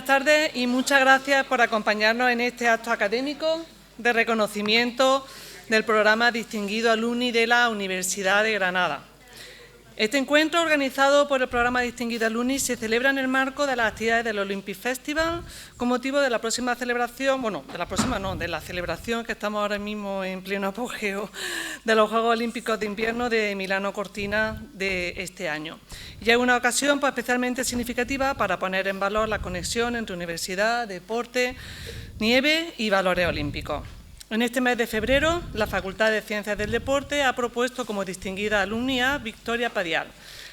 tardes y muchas gracias por acompañarnos en este acto académico de reconocimiento del programa Distinguido Alumni de la Universidad de Granada. Este encuentro, organizado por el programa Distinguido Alumni, se celebra en el marco de las actividades del Olympic Festival con motivo de la próxima celebración, de la celebración que estamos ahora mismo en pleno apogeo de los Juegos Olímpicos de Invierno de Milano Cortina de este año. Y es una ocasión especialmente significativa para poner en valor la conexión entre universidad, deporte, nieve y valores olímpicos. En este mes de febrero, la Facultad de Ciencias del Deporte ha propuesto como distinguida alumni a Victoria Padial,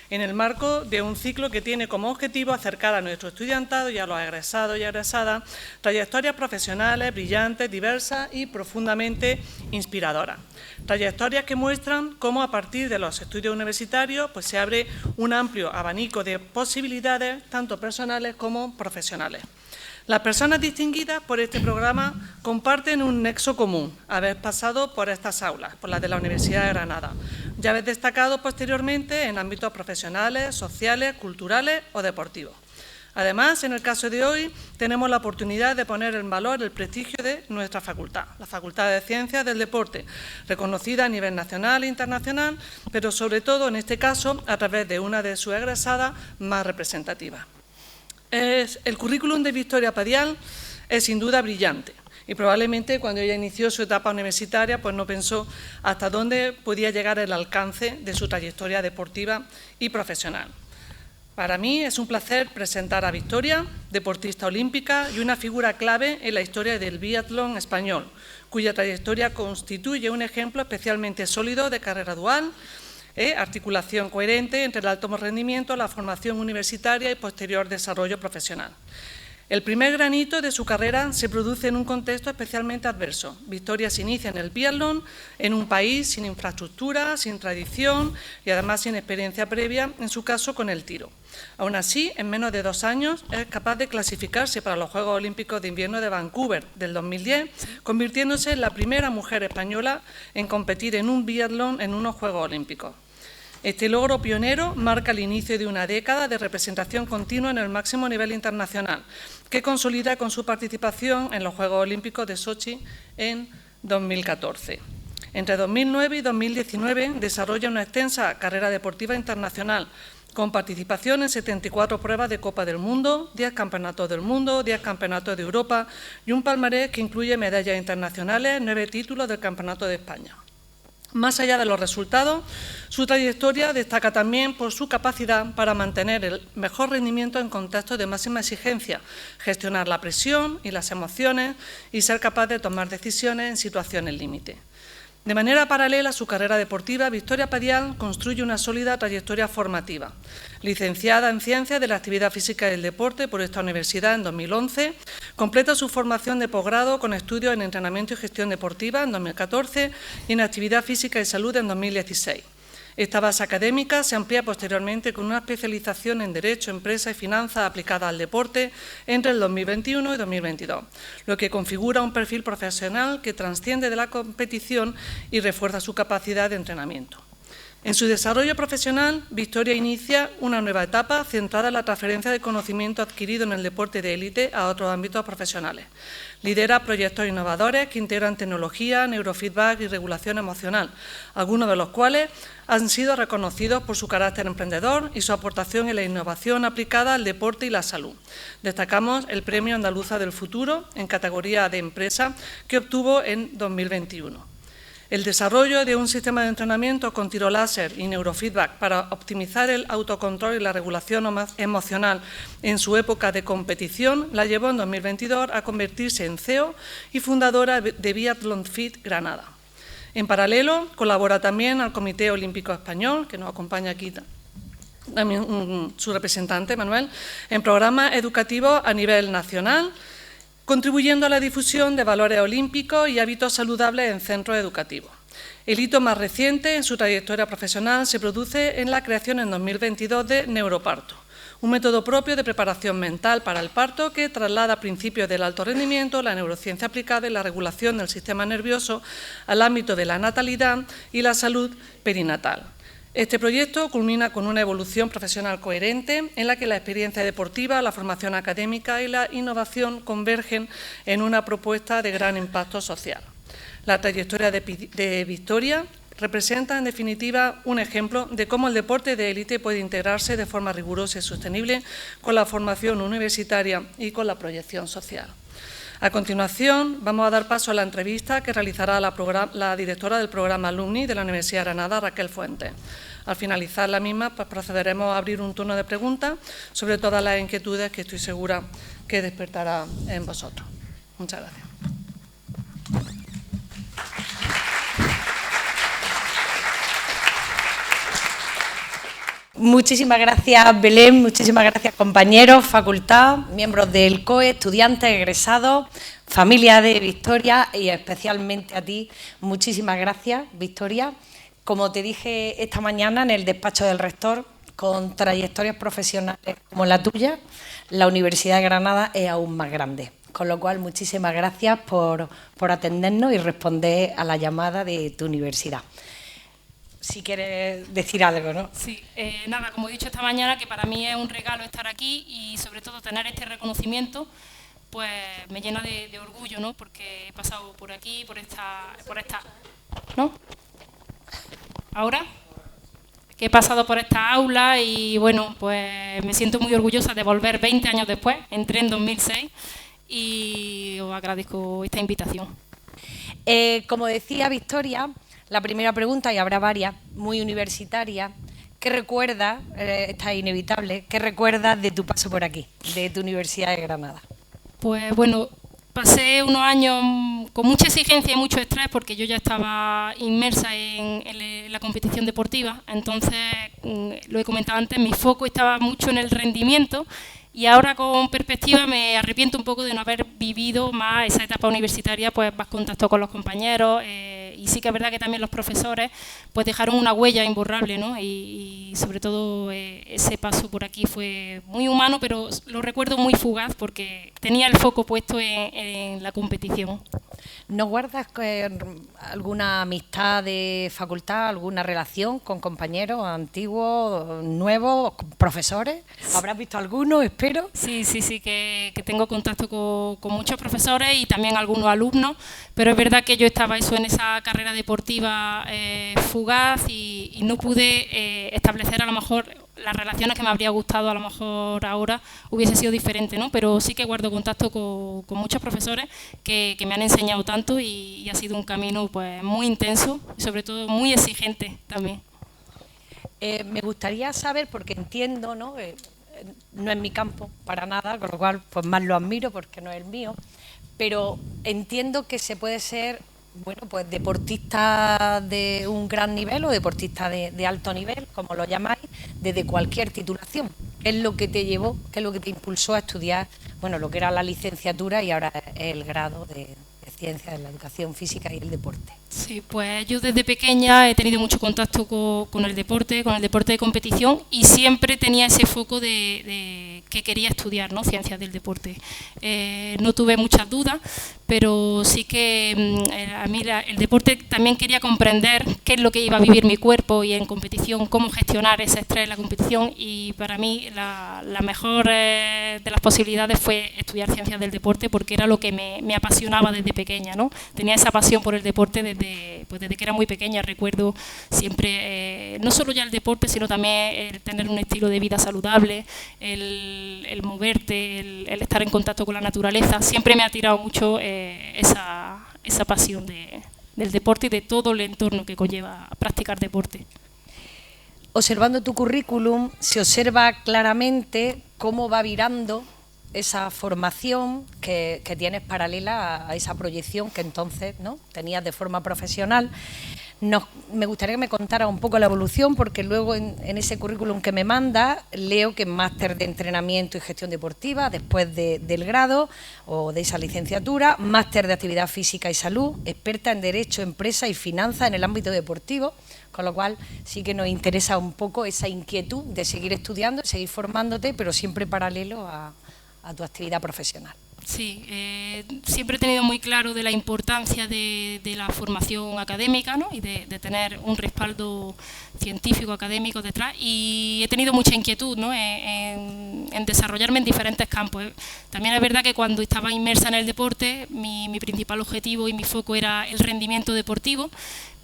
en el marco de un ciclo que tiene como objetivo acercar a nuestro estudiantado y a los egresados y egresadas trayectorias profesionales brillantes, diversas y profundamente inspiradoras. Trayectorias que muestran cómo a partir de los estudios universitarios se abre un amplio abanico de posibilidades, tanto personales como profesionales. Las personas distinguidas por este programa comparten un nexo común, haber pasado por estas aulas, por las de la Universidad de Granada, y haber destacado posteriormente en ámbitos profesionales, sociales, culturales o deportivos. Además, en el caso de hoy, tenemos la oportunidad de poner en valor el prestigio de nuestra facultad, la Facultad de Ciencias del Deporte, reconocida a nivel nacional e internacional, pero sobre todo, en este caso, a través de una de sus egresadas más representativas. El currículum de Victoria Padial es sin duda brillante y probablemente cuando ella inició su etapa universitaria no pensó hasta dónde podía llegar el alcance de su trayectoria deportiva y profesional. Para mí es un placer presentar a Victoria, deportista olímpica y una figura clave en la historia del biatlón español, cuya trayectoria constituye un ejemplo especialmente sólido de carrera dual, articulación coherente entre el alto rendimiento, la formación universitaria y posterior desarrollo profesional. El primer granito de su carrera se produce en un contexto especialmente adverso. Victoria se inicia en el biatlón, en un país sin infraestructura, sin tradición y además sin experiencia previa, en su caso con el tiro. Aún así, en menos de 2 años es capaz de clasificarse para los Juegos Olímpicos de Invierno de Vancouver del 2010, convirtiéndose en la primera mujer española en competir en un biatlón en unos Juegos Olímpicos. Este logro pionero marca el inicio de una década de representación continua en el máximo nivel internacional, que consolida con su participación en los Juegos Olímpicos de Sochi en 2014. Entre 2009 y 2019 desarrolla una extensa carrera deportiva internacional, con participación en 74 pruebas de Copa del Mundo, 10 Campeonatos del Mundo, 10 Campeonatos de Europa y un palmarés que incluye medallas internacionales, 9 títulos del Campeonato de España. Más allá de los resultados, su trayectoria destaca también por su capacidad para mantener el mejor rendimiento en contextos de máxima exigencia, gestionar la presión y las emociones y ser capaz de tomar decisiones en situaciones límite. De manera paralela a su carrera deportiva, Victoria Padial construye una sólida trayectoria formativa. Licenciada en Ciencias de la Actividad Física y del Deporte por esta universidad en 2011, completa su formación de posgrado con estudios en Entrenamiento y Gestión Deportiva en 2014 y en Actividad Física y Salud en 2016. Esta base académica se amplía posteriormente con una especialización en Derecho, Empresa y Finanzas aplicada al deporte entre el 2021 y 2022, lo que configura un perfil profesional que trasciende de la competición y refuerza su capacidad de entrenamiento. En su desarrollo profesional, Victoria inicia una nueva etapa centrada en la transferencia de conocimiento adquirido en el deporte de élite a otros ámbitos profesionales. Lidera proyectos innovadores que integran tecnología, neurofeedback y regulación emocional, algunos de los cuales han sido reconocidos por su carácter emprendedor y su aportación en la innovación aplicada al deporte y la salud. Destacamos el Premio Andaluza del Futuro en categoría de empresa que obtuvo en 2021. El desarrollo de un sistema de entrenamiento con tiro láser y neurofeedback para optimizar el autocontrol y la regulación emocional en su época de competición la llevó en 2022 a convertirse en CEO y fundadora de Biathlon Fit Granada. En paralelo, colabora también al Comité Olímpico Español, que nos acompaña aquí también su representante, Manuel, en programas educativos a nivel nacional, contribuyendo a la difusión de valores olímpicos y hábitos saludables en centros educativos. El hito más reciente en su trayectoria profesional se produce en la creación en 2022 de Neuroparto, un método propio de preparación mental para el parto que traslada principios del alto rendimiento, la neurociencia aplicada y la regulación del sistema nervioso al ámbito de la natalidad y la salud perinatal. Este proyecto culmina con una evolución profesional coherente en la que la experiencia deportiva, la formación académica y la innovación convergen en una propuesta de gran impacto social. La trayectoria de Victoria representa, en definitiva, un ejemplo de cómo el deporte de élite puede integrarse de forma rigurosa y sostenible con la formación universitaria y con la proyección social. A continuación, vamos a dar paso a la entrevista que realizará la directora del programa Alumni de la Universidad de Granada, Raquel Fuentes. Al finalizar la misma, pues procederemos a abrir un turno de preguntas sobre todas las inquietudes que estoy segura que despertará en vosotros. Muchas gracias. Muchísimas gracias, Belén, muchísimas gracias, compañeros, facultad, miembros del COE, estudiantes, egresados, familia de Victoria y especialmente a ti. Muchísimas gracias, Victoria. Como te dije esta mañana en el despacho del rector, con trayectorias profesionales como la tuya, la Universidad de Granada es aún más grande. Con lo cual, muchísimas gracias por atendernos y responder a la llamada de tu universidad. Si quieres decir algo, ¿no? Sí, nada, como he dicho esta mañana, que para mí es un regalo estar aquí y sobre todo tener este reconocimiento, pues me llena de orgullo, ¿no? Porque he pasado por aquí, por esta, ¿no? ¿Ahora? Que he pasado por esta aula y bueno, pues me siento muy orgullosa de volver 20 años después, entré en 2006 y os agradezco esta invitación. Como decía Victoria, la primera pregunta, y habrá varias, muy universitaria. ¿Qué recuerdas, está inevitable, qué recuerdas de tu paso por aquí, de tu Universidad de Granada? Pues bueno, pasé unos años con mucha exigencia y mucho estrés porque yo ya estaba inmersa en la competición deportiva, entonces, lo he comentado antes, mi foco estaba mucho en el rendimiento y ahora con perspectiva me arrepiento un poco de no haber vivido más esa etapa universitaria, pues más contacto con los compañeros y sí que es verdad que también los profesores pues dejaron una huella imborrable, ¿no? Y sobre todo ese paso por aquí fue muy humano, pero lo recuerdo muy fugaz porque tenía el foco puesto en la competición. ¿No guardas alguna amistad de facultad, alguna relación con compañeros antiguos, nuevos, profesores? ¿Habrás visto alguno, espero? Sí, que tengo contacto con muchos profesores y también algunos alumnos, pero es verdad que yo estaba en esa carrera deportiva fugaz y no pude establecer a lo mejor las relaciones que me habría gustado a lo mejor ahora hubiese sido diferente, ¿no? Pero sí que guardo contacto con muchos profesores que me han enseñado tanto y ha sido un camino pues muy intenso y sobre todo muy exigente también. Me gustaría saber, porque entiendo, ¿no? No es mi campo para nada, con lo cual pues más lo admiro porque no es el mío, pero entiendo que se puede ser, bueno, pues deportista de un gran nivel o deportista de alto nivel, como lo llamáis, desde cualquier titulación. ¿Qué es lo que te llevó, qué es lo que te impulsó a estudiar, bueno, lo que era la licenciatura y ahora el grado de Ciencias de la Educación Física y el Deporte? Sí, pues yo desde pequeña he tenido mucho contacto con el deporte de competición y siempre tenía ese foco de que quería estudiar, ¿no? Ciencias del deporte. No tuve muchas dudas, pero sí que a mí el deporte también quería comprender qué es lo que iba a vivir mi cuerpo y en competición, cómo gestionar ese estrés en la competición y para mí la mejor de las posibilidades fue estudiar Ciencias del Deporte porque era lo que me apasionaba desde pequeña, ¿no? Tenía esa pasión por el deporte desde que era muy pequeña. Recuerdo siempre, no solo ya el deporte, sino también el tener un estilo de vida saludable, el moverte, el estar en contacto con la naturaleza. Siempre me ha tirado mucho esa pasión del deporte y de todo el entorno que conlleva practicar deporte. Observando tu currículum, se observa claramente cómo va virando esa formación que tienes paralela a esa proyección que entonces, ¿no?, tenías de forma profesional. Me gustaría que me contara un poco la evolución, porque luego en ese currículum que me manda leo que máster de entrenamiento y gestión deportiva después del grado o de esa licenciatura, máster de actividad física y salud, experta en derecho, empresa y finanzas en el ámbito deportivo, con lo cual sí que nos interesa un poco esa inquietud de seguir estudiando, seguir formándote, pero siempre paralelo a tu actividad profesional. Sí, siempre he tenido muy claro de la importancia de la formación académica, ¿no? Y de tener un respaldo científico, académico detrás, y he tenido mucha inquietud, ¿no? en desarrollarme en diferentes campos. También es verdad que cuando estaba inmersa en el deporte, mi principal objetivo y mi foco era el rendimiento deportivo,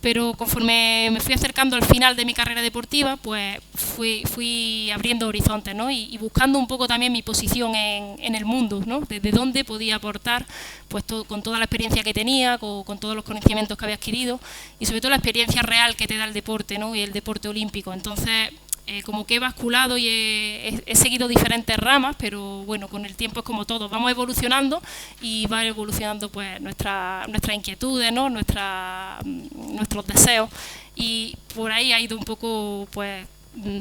pero conforme me fui acercando al final de mi carrera deportiva, pues fui abriendo horizontes, ¿no? y buscando un poco también mi posición en el mundo, ¿no? Desde dónde podía aportar, pues con toda la experiencia que tenía, con todos los conocimientos que había adquirido y sobre todo la experiencia real que te da el deporte, ¿no? Y el deporte olímpico. Entonces, como que he basculado y he seguido diferentes ramas, pero bueno, con el tiempo es como todo, vamos evolucionando y va evolucionando pues nuestras inquietudes, ¿no? Nuestros deseos, y por ahí ha ido un poco pues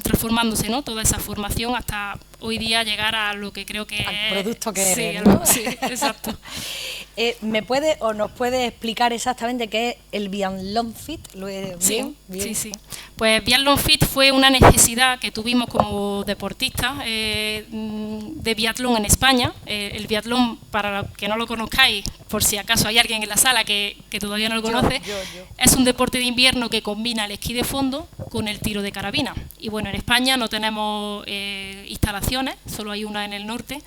transformándose, ¿no? Toda esa formación hasta hoy día llegar a lo que creo que al producto que sí, eres, ¿no? Sí, exacto. ¿Me puede o nos puede explicar exactamente qué es el Biathlon Fit? Sí, sí. Pues Biathlon Fit fue una necesidad que tuvimos como deportistas de biatlón en España. El biatlón, para los que no lo conozcáis, por si acaso hay alguien en la sala que todavía no lo conoce, yo. Es un deporte de invierno que combina el esquí de fondo con el tiro de carabina. Y bueno, en España no tenemos instalaciones, solo hay una en el norte,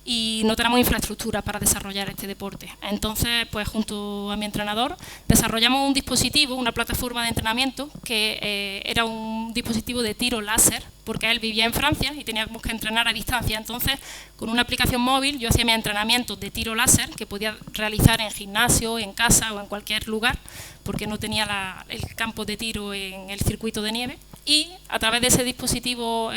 y no tenemos infraestructura para desarrollar este deporte. Entonces, pues junto a mi entrenador, desarrollamos un dispositivo, una plataforma de entrenamiento, que era un dispositivo de tiro láser, porque él vivía en Francia y teníamos que entrenar a distancia. Entonces, con una aplicación móvil, yo hacía mis entrenamientos de tiro láser, que podía realizar en gimnasio, en casa o en cualquier lugar, porque no tenía el campo de tiro en el circuito de nieve, y a través de ese dispositivo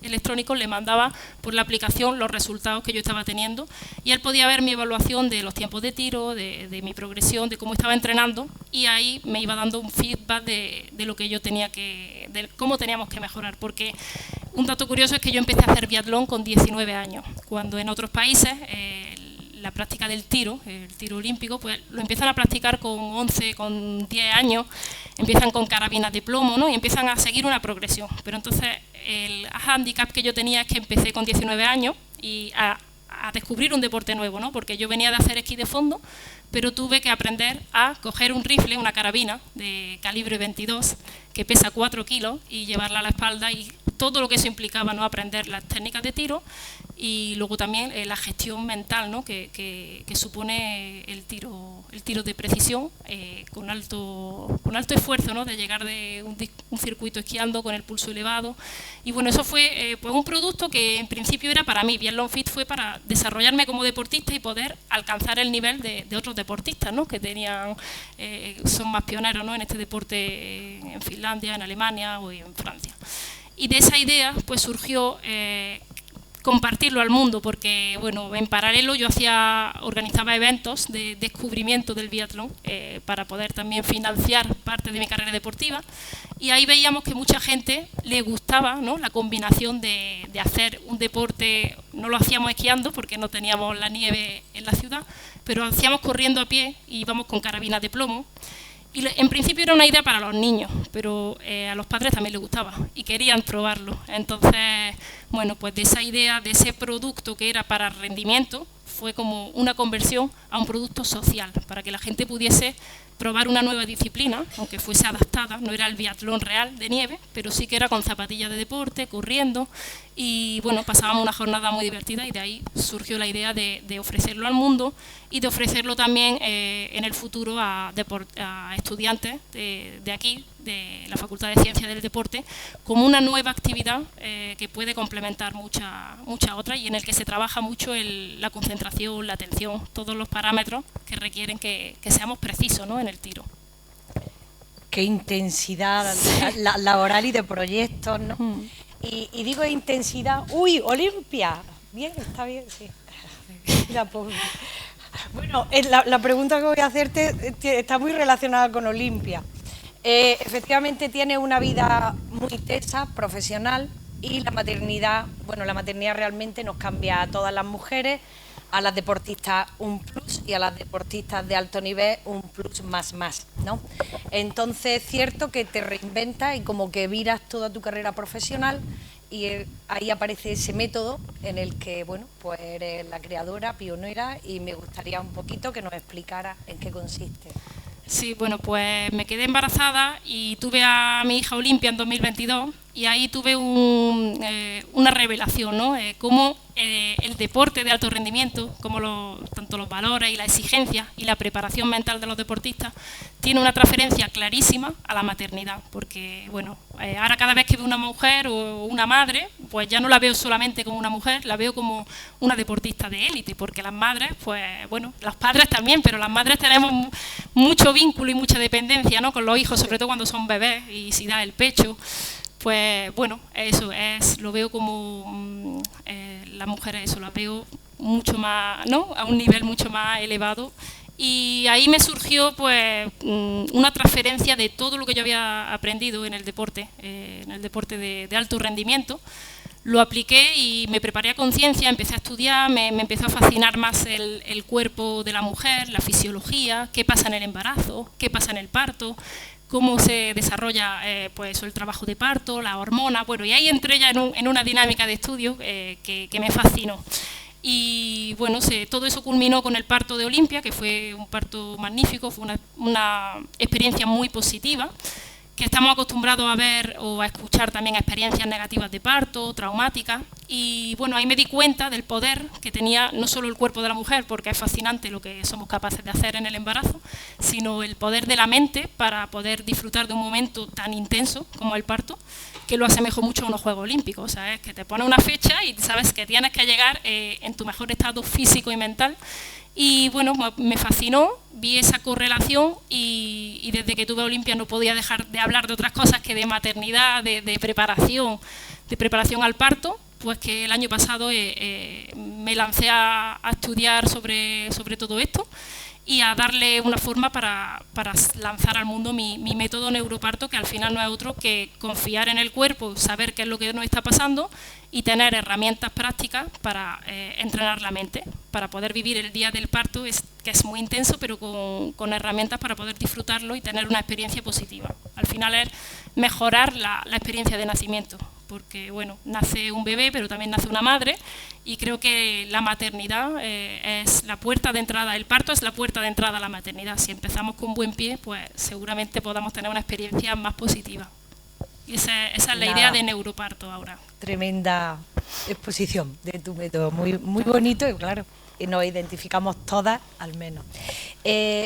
electrónico le mandaba por la aplicación los resultados que yo estaba teniendo, y él podía ver mi evaluación de los tiempos de tiro, de mi progresión, de cómo estaba entrenando, y ahí me iba dando un feedback de lo que yo tenía de cómo teníamos que mejorar, porque un dato curioso es que yo empecé a hacer biatlón con 19 años, cuando en otros países la práctica del tiro, el tiro olímpico, pues lo empiezan a practicar con 11, con 10 años, empiezan con carabinas de plomo, ¿no? Y empiezan a seguir una progresión. Pero entonces el hándicap que yo tenía es que empecé con 19 años y a descubrir un deporte nuevo, ¿no? Porque yo venía de hacer esquí de fondo, pero tuve que aprender a coger un rifle, una carabina de calibre 22, que pesa 4 kilos, y llevarla a la espalda, y todo lo que eso implicaba, ¿no? Aprender las técnicas de tiro y luego también la gestión mental, ¿no? que supone el tiro de precisión con alto esfuerzo, ¿no? De llegar de un circuito esquiando con el pulso elevado. Y bueno, eso fue pues un producto que en principio era para mí. Biathlon Fit fue para desarrollarme como deportista y poder alcanzar el nivel de otros deportistas, ¿no? Que son más pioneros, ¿no? En este deporte en Finlandia, en Alemania o en Francia. Y de esa idea pues surgió compartirlo al mundo, porque bueno, en paralelo yo organizaba eventos de descubrimiento del biatlón para poder también financiar parte de mi carrera deportiva, y ahí veíamos que mucha gente le gustaba, ¿no? La combinación de hacer un deporte. No lo hacíamos esquiando porque no teníamos la nieve en la ciudad, pero lo hacíamos corriendo a pie y íbamos con carabinas de plomo. Y en principio era una idea para los niños, pero a los padres también les gustaba y querían probarlo. Entonces, bueno, pues de esa idea, de ese producto que era para rendimiento, fue como una conversión a un producto social, para que la gente pudiese probar una nueva disciplina, aunque fuese adaptada. No era el biatlón real de nieve, pero sí que era con zapatillas de deporte, corriendo, y bueno, pasábamos una jornada muy divertida, y de ahí surgió la idea de ofrecerlo al mundo y de ofrecerlo también en el futuro a estudiantes de aquí, de la Facultad de Ciencias del Deporte, como una nueva actividad que puede complementar muchas otras, y en el que se trabaja mucho la concentración, la atención, todos los parámetros que requieren que seamos precisos, ¿no? En el tiro. Qué intensidad laboral y de proyectos, ¿no? Y digo intensidad. ¡Uy, Olimpia! Bien, está bien, sí. Bueno, la pregunta que voy a hacerte está muy relacionada con Olimpia. Efectivamente tiene una vida muy tesa, profesional, y la maternidad realmente nos cambia a todas las mujeres, a las deportistas un plus y a las deportistas de alto nivel un plus más, ¿no? Entonces es cierto que te reinventas y como que viras toda tu carrera profesional y ahí aparece ese método en el que, bueno, pues eres la creadora, pionera, y me gustaría un poquito que nos explicara en qué consiste. Sí, bueno, pues me quedé embarazada y tuve a mi hija Olimpia en 2022 y ahí tuve una revelación, ¿no? Cómo el deporte de alto rendimiento, como tanto los valores y la exigencia y la preparación mental de los deportistas, tiene una transferencia clarísima a la maternidad, porque, bueno, ahora cada vez que veo una mujer o una madre, pues ya no la veo solamente como una mujer, la veo como una deportista de élite, porque las madres, pues, bueno, los padres también, pero las madres tenemos mucho vínculo y mucha dependencia, ¿no?, con los hijos, sobre todo cuando son bebés y si da el pecho. Pues bueno, eso es, lo veo como las mujeres, eso, las veo mucho más, ¿no?, a un nivel mucho más elevado. Y ahí me surgió pues una transferencia de todo lo que yo había aprendido en el deporte de alto rendimiento. Lo apliqué y me preparé a conciencia, empecé a estudiar, me empezó a fascinar más el cuerpo de la mujer, la fisiología, qué pasa en el embarazo, qué pasa en el parto, cómo se desarrolla pues el trabajo de parto, la hormona. Bueno, y ahí entré ya en una dinámica de estudio que me fascinó. Y bueno, todo eso culminó con el parto de Olimpia, que fue un parto magnífico, fue una experiencia muy positiva, que estamos acostumbrados a ver o a escuchar también experiencias negativas de parto, traumáticas, y bueno, ahí me di cuenta del poder que tenía no solo el cuerpo de la mujer, porque es fascinante lo que somos capaces de hacer en el embarazo, sino el poder de la mente para poder disfrutar de un momento tan intenso como el parto, que lo asemejo mucho a unos Juegos Olímpicos. O sea, es que te pone una fecha y sabes que tienes que llegar en tu mejor estado físico y mental. Y bueno, me fascinó, vi esa correlación y desde que tuve a Olimpia no podía dejar de hablar de otras cosas que de maternidad, de preparación al parto, pues que el año pasado me lancé a estudiar sobre todo esto y a darle una forma para lanzar al mundo mi método neuroparto, que al final no es otro que confiar en el cuerpo, saber qué es lo que nos está pasando y tener herramientas prácticas para entrenar la mente, para poder vivir el día del parto, que es muy intenso, pero con herramientas para poder disfrutarlo y tener una experiencia positiva. Al final es mejorar la experiencia de nacimiento, porque bueno, nace un bebé, pero también nace una madre, y creo que la maternidad es la puerta de entrada, el parto es la puerta de entrada a la maternidad. Si empezamos con buen pie, pues seguramente podamos tener una experiencia más positiva. Y esa es la idea de neuroparto ahora. Tremenda exposición de tu método, muy, muy bonito y claro, y nos identificamos todas al menos.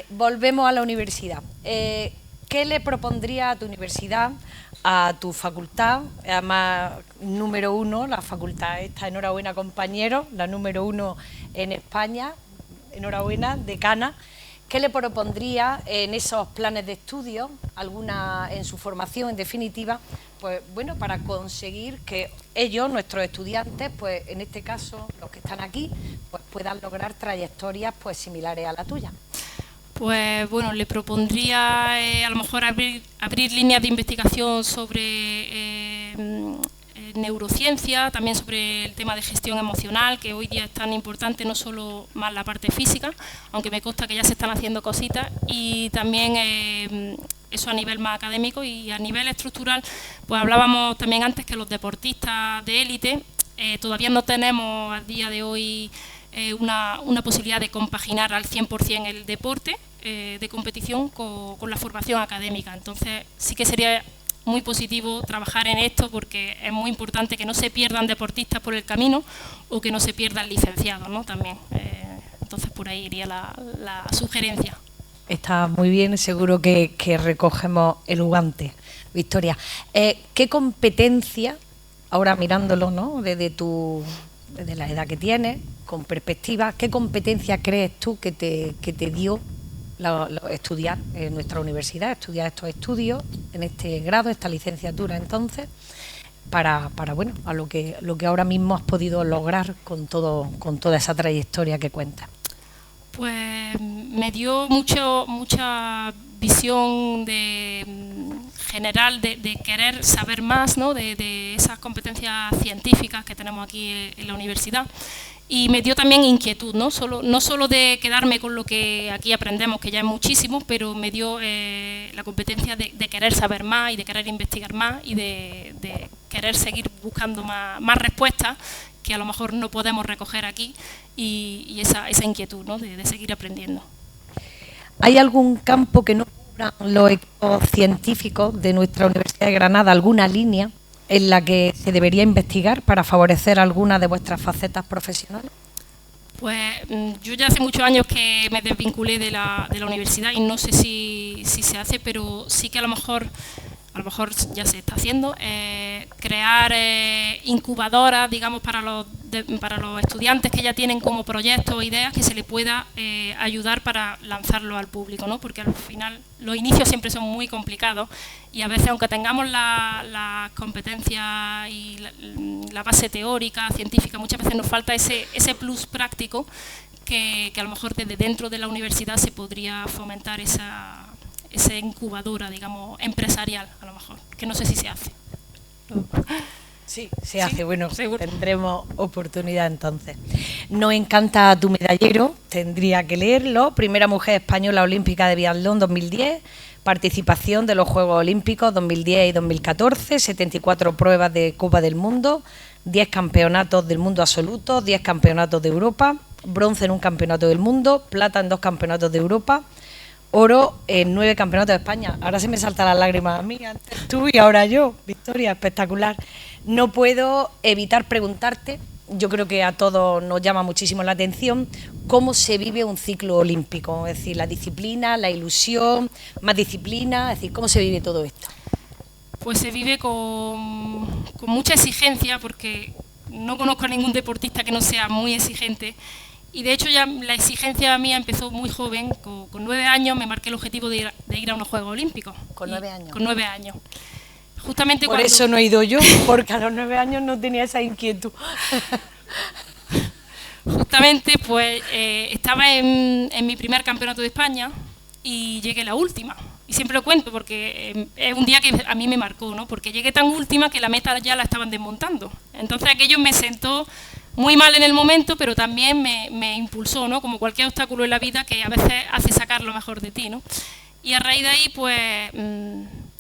Volvemos a la universidad. ¿Qué le propondría a tu universidad, a tu facultad? Además, número 1, la facultad esta, enhorabuena compañeros, la número 1 en España, enhorabuena, decana. ¿Qué le propondría en esos planes de estudio, alguna en su formación, en definitiva, pues bueno, para conseguir que ellos, nuestros estudiantes, pues en este caso los que están aquí, pues puedan lograr trayectorias pues similares a la tuya? Pues bueno, le propondría a lo mejor abrir líneas de investigación sobre neurociencia, también sobre el tema de gestión emocional, que hoy día es tan importante, no solo más la parte física, aunque me consta que ya se están haciendo cositas, y también eso a nivel más académico. Y a nivel estructural, pues hablábamos también antes que los deportistas de élite todavía no tenemos a día de hoy una posibilidad de compaginar al 100% el deporte de competición con la formación académica. Entonces sí que sería muy positivo trabajar en esto, porque es muy importante que no se pierdan deportistas por el camino o que no se pierdan licenciados, ¿no? También. Entonces por ahí iría la sugerencia. Está muy bien, seguro que recogemos el guante. Victoria, ¿qué competencia, ahora mirándolo, ¿no?, desde la edad que tienes, con perspectiva, qué competencia crees tú que te dio estudiar en nuestra universidad, estudiar estos estudios en este grado, esta licenciatura, entonces, para bueno, a lo que ahora mismo has podido lograr con toda esa trayectoria que cuentas? Pues me dio mucha visión general de querer saber más, ¿no?, de esas competencias científicas que tenemos aquí en la universidad. Y me dio también inquietud, no solo de quedarme con lo que aquí aprendemos, que ya es muchísimo, pero me dio la competencia de querer saber más y de querer investigar más y de querer seguir buscando más respuestas que a lo mejor no podemos recoger aquí y esa inquietud, ¿no? de seguir aprendiendo. ¿Hay algún campo que no cubran los equipos científicos de nuestra Universidad de Granada, alguna línea en la que se debería investigar para favorecer alguna de vuestras facetas profesionales? Pues yo ya hace muchos años que me desvinculé de la universidad y no sé si se hace, pero sí que a lo mejor ya se está haciendo, crear incubadoras, digamos, para los estudiantes que ya tienen como proyectos o ideas que se les pueda ayudar para lanzarlo al público, ¿no? Porque al final los inicios siempre son muy complicados y a veces, aunque tengamos las competencias y la base teórica, científica, muchas veces nos falta ese plus práctico que a lo mejor desde dentro de la universidad se podría fomentar esa incubadora, digamos, empresarial, a lo mejor, que no sé si se hace. Sí, se hace, bueno, seguro. Tendremos oportunidad entonces. Nos encanta tu medallero, tendría que leerlo. Primera mujer española olímpica de biatlón 2010, participación de los Juegos Olímpicos 2010 y 2014, 74 pruebas de Copa del Mundo, 10 campeonatos del mundo absolutos, 10 campeonatos de Europa, bronce en un campeonato del mundo, plata en 2 campeonatos de Europa, oro en 9 campeonatos de España. Ahora se me saltan las lágrimas a mí, antes tú y ahora yo. Victoria, espectacular. No puedo evitar preguntarte, yo creo que a todos nos llama muchísimo la atención, cómo se vive un ciclo olímpico, es decir, la disciplina, la ilusión, más disciplina, es decir, cómo se vive todo esto. Pues se vive con mucha exigencia, porque no conozco a ningún deportista que no sea muy exigente. Y de hecho ya la exigencia mía empezó muy joven, con 9 años me marqué el objetivo de ir a unos Juegos Olímpicos. ¿Con 9 años? Con 9 años. Justamente Por eso no he ido yo, porque a los 9 años no tenía esa inquietud. Justamente pues estaba en mi primer campeonato de España y llegué la última. Y siempre lo cuento porque es un día que a mí me marcó, ¿no? Porque llegué tan última que la meta ya la estaban desmontando. Entonces aquello me sentó muy mal en el momento, pero también me impulsó, ¿no? Como cualquier obstáculo en la vida que a veces hace sacar lo mejor de ti, ¿no? Y a raíz de ahí, pues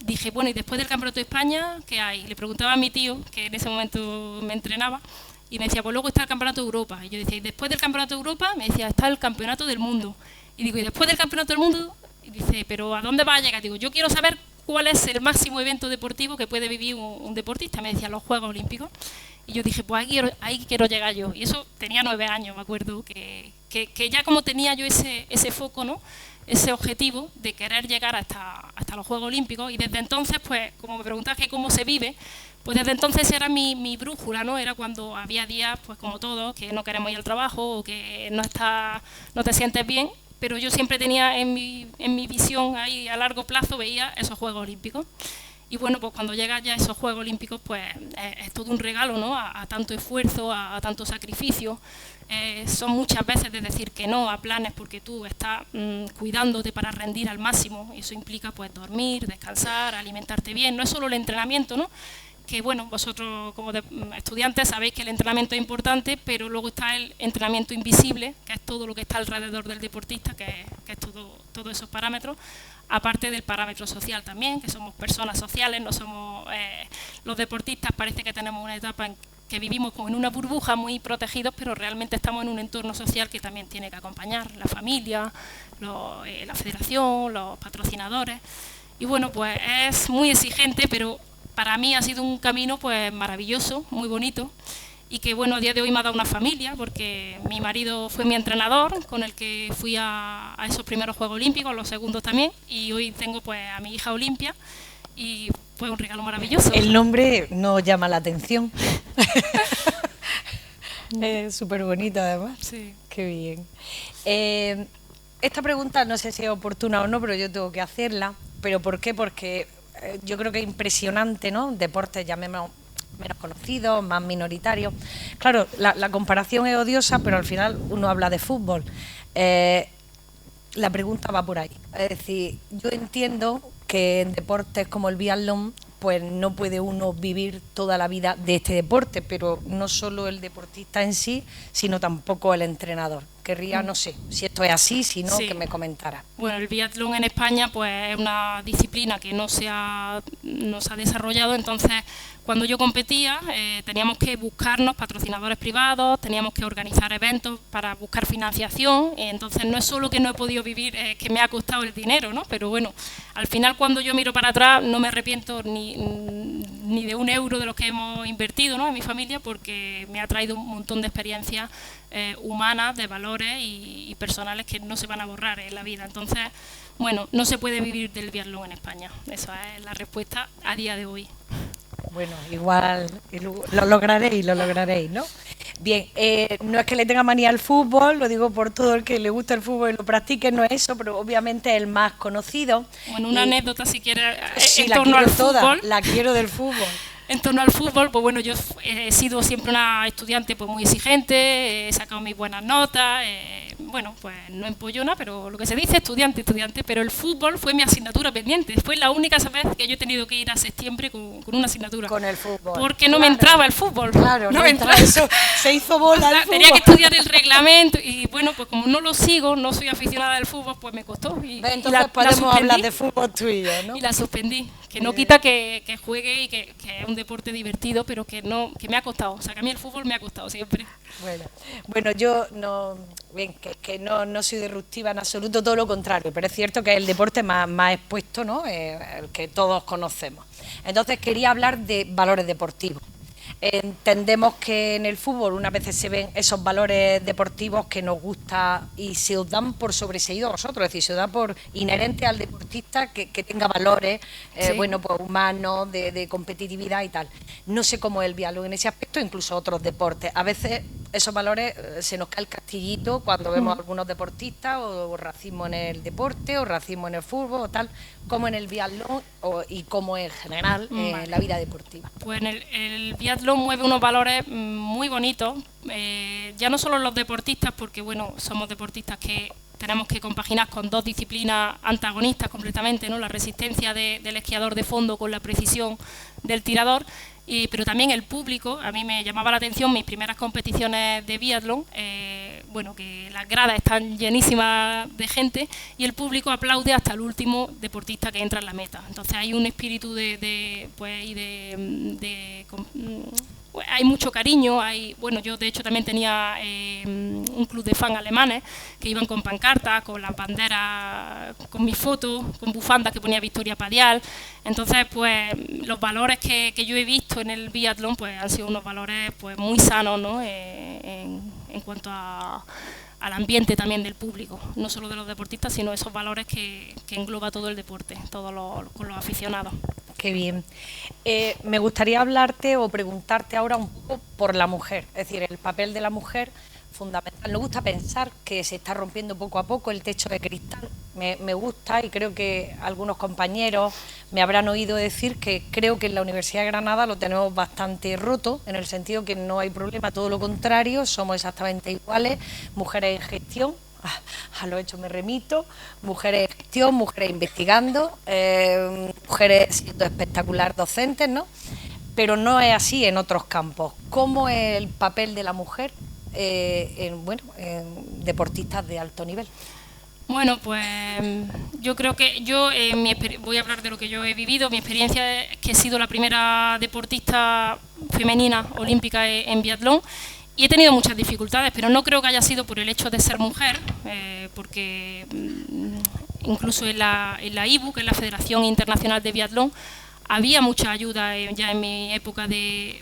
dije, bueno, ¿y después del Campeonato de España qué hay? Le preguntaba a mi tío, que en ese momento me entrenaba, y me decía, pues luego está el Campeonato de Europa. Y yo decía, ¿y después del Campeonato de Europa? Me decía, está el Campeonato del Mundo. Y digo, ¿y después del Campeonato del Mundo? Y dice, ¿pero a dónde va a llegar? Digo, yo quiero saber cuál es el máximo evento deportivo que puede vivir un deportista. Me decía, los Juegos Olímpicos. Y yo dije, pues ahí quiero llegar yo. Y eso tenía 9 años, me acuerdo, que ya como tenía yo ese foco, ¿no? Ese objetivo de querer llegar hasta los Juegos Olímpicos. Y desde entonces, pues, como me preguntabas que cómo se vive, pues desde entonces era mi brújula, ¿no? Era cuando había días, pues como todos, que no queremos ir al trabajo o que no te sientes bien, pero yo siempre tenía en mi visión ahí a largo plazo, veía esos Juegos Olímpicos. Y bueno, pues cuando llegas ya a esos Juegos Olímpicos, pues es todo un regalo, ¿no? A tanto esfuerzo, a tanto sacrificio. Son muchas veces de decir que no a planes porque tú estás cuidándote para rendir al máximo. Y eso implica pues dormir, descansar, alimentarte bien. No es solo el entrenamiento, ¿no? Que bueno, vosotros como estudiantes sabéis que el entrenamiento es importante, pero luego está el entrenamiento invisible, que es todo lo que está alrededor del deportista, que es todos esos parámetros, aparte del parámetro social también, que somos personas sociales, no somos los deportistas, parece que tenemos una etapa en que vivimos como en una burbuja muy protegidos, pero realmente estamos en un entorno social que también tiene que acompañar, la familia, la federación, los patrocinadores. Y bueno, pues es muy exigente, pero para mí ha sido un camino pues maravilloso, muy bonito, y que bueno, a día de hoy me ha dado una familia, porque mi marido fue mi entrenador, con el que fui a esos primeros Juegos Olímpicos, los segundos también, y hoy tengo pues a mi hija Olimpia, y fue un regalo maravilloso. El nombre no llama la atención. Es súper bonito además. Sí. Qué bien. Esta pregunta no sé si es oportuna o no, pero yo tengo que hacerla. ¿Pero por qué? Porque yo creo que es impresionante, ¿no? Deportes ya menos conocidos, más minoritarios. Claro, la comparación es odiosa, pero al final uno habla de fútbol. La pregunta va por ahí. Es decir, yo entiendo que en deportes como el biatlón, pues no puede uno vivir toda la vida de este deporte, pero no solo el deportista en sí, sino tampoco el entrenador, que querría, no sé, si esto es así, si no, Sí. que me comentara. Bueno, el biatlón en España pues es una disciplina que no se ha desarrollado, entonces cuando yo competía teníamos que buscarnos patrocinadores privados, teníamos que organizar eventos para buscar financiación, entonces no es solo que no he podido vivir, que me ha costado el dinero, ¿no? Pero bueno, al final cuando yo miro para atrás no me arrepiento ni de un euro de los que hemos invertido, ¿no?, en mi familia, porque me ha traído un montón de experiencias humanas, de valores y personales que no se van a borrar en la vida. Entonces, bueno, no se puede vivir del biatlón en España. Esa es la respuesta a día de hoy. Bueno, igual lo lograréis, ¿no? Bien, no es que le tenga manía al fútbol, lo digo por todo el que le gusta el fútbol y lo practique, no es eso, pero obviamente es el más conocido. Bueno, una anécdota, si quieres, Sí, en la torno quiero al toda, fútbol. la quiero del fútbol. En torno al fútbol, pues bueno, yo he sido siempre una estudiante pues muy exigente, he sacado mis buenas notas, bueno, pues no empollona, pero lo que se dice estudiante, pero el fútbol fue mi asignatura pendiente. Fue la única vez que yo he tenido que ir a septiembre con una asignatura. Con el fútbol. Porque no me entraba el fútbol. Claro, no me entraba eso, se hizo bola el fútbol. Tenía que estudiar el reglamento y bueno, pues como no lo sigo, no soy aficionada al fútbol, pues me costó. Entonces podemos hablar de fútbol tú y yo, ¿no? Y la suspendí, que no quita que juegue y que es un deporte divertido, pero que me ha costado. O sea, que a mí el fútbol me ha costado siempre. Bueno, yo no, bien, que no soy disruptiva en absoluto, todo lo contrario, pero es cierto que es el deporte más expuesto, ¿no? El que todos conocemos. Entonces quería hablar de valores deportivos. Entendemos que en el fútbol unas veces se ven esos valores deportivos que nos gusta y se os dan por sobreseído a vosotros, es decir, se os da por inherente al deportista que tenga valores, Sí. bueno, pues humanos, de competitividad y tal. No sé cómo es el biatlón en ese aspecto, incluso otros deportes. A veces esos valores se nos cae el castillito cuando vemos a algunos deportistas, o racismo en el deporte, o racismo en el fútbol, o tal, como en el biatlón y como en general en la vida deportiva. Pues el biatlón mueve unos valores muy bonitos, ya no solo los deportistas, porque bueno, somos deportistas que tenemos que compaginar con dos disciplinas antagonistas completamente, ¿no? La resistencia del esquiador de fondo con la precisión del tirador, pero también el público. A mí me llamaba la atención mis primeras competiciones de biatlón, bueno, que las gradas están llenísimas de gente y el público aplaude hasta el último deportista que entra en la meta. Entonces hay un espíritu hay mucho cariño. Bueno, yo de hecho también tenía un club de fans alemanes que iban con pancartas, con las banderas, con mis fotos, con bufandas que ponía Victoria Padial. Entonces, pues los valores que yo he visto en el biatlón pues han sido unos valores pues muy sanos, ¿no? En cuanto al ambiente también del público, no solo de los deportistas, sino esos valores que engloba todo el deporte, con los aficionados. Qué bien. Me gustaría hablarte o preguntarte ahora un poco por la mujer, es decir, el papel de la mujer fundamental. Nos gusta pensar que se está rompiendo poco a poco el techo de cristal. Me gusta, y creo que algunos compañeros me habrán oído decir que creo que en la Universidad de Granada lo tenemos bastante roto, en el sentido que no hay problema, todo lo contrario, somos exactamente iguales, mujeres en gestión. A lo hecho me remito, mujeres en gestión, mujeres investigando, mujeres siendo espectacular docentes, ¿no? Pero no es así en otros campos. ¿Cómo es el papel de la mujer en deportistas de alto nivel? Bueno, pues yo creo que voy a hablar de lo que yo he vivido. Mi experiencia es que he sido la primera deportista femenina olímpica en biatlón. Y he tenido muchas dificultades, pero no creo que haya sido por el hecho de ser mujer, porque incluso en la IBU, que es la Federación Internacional de Biatlón, había mucha ayuda ya en mi época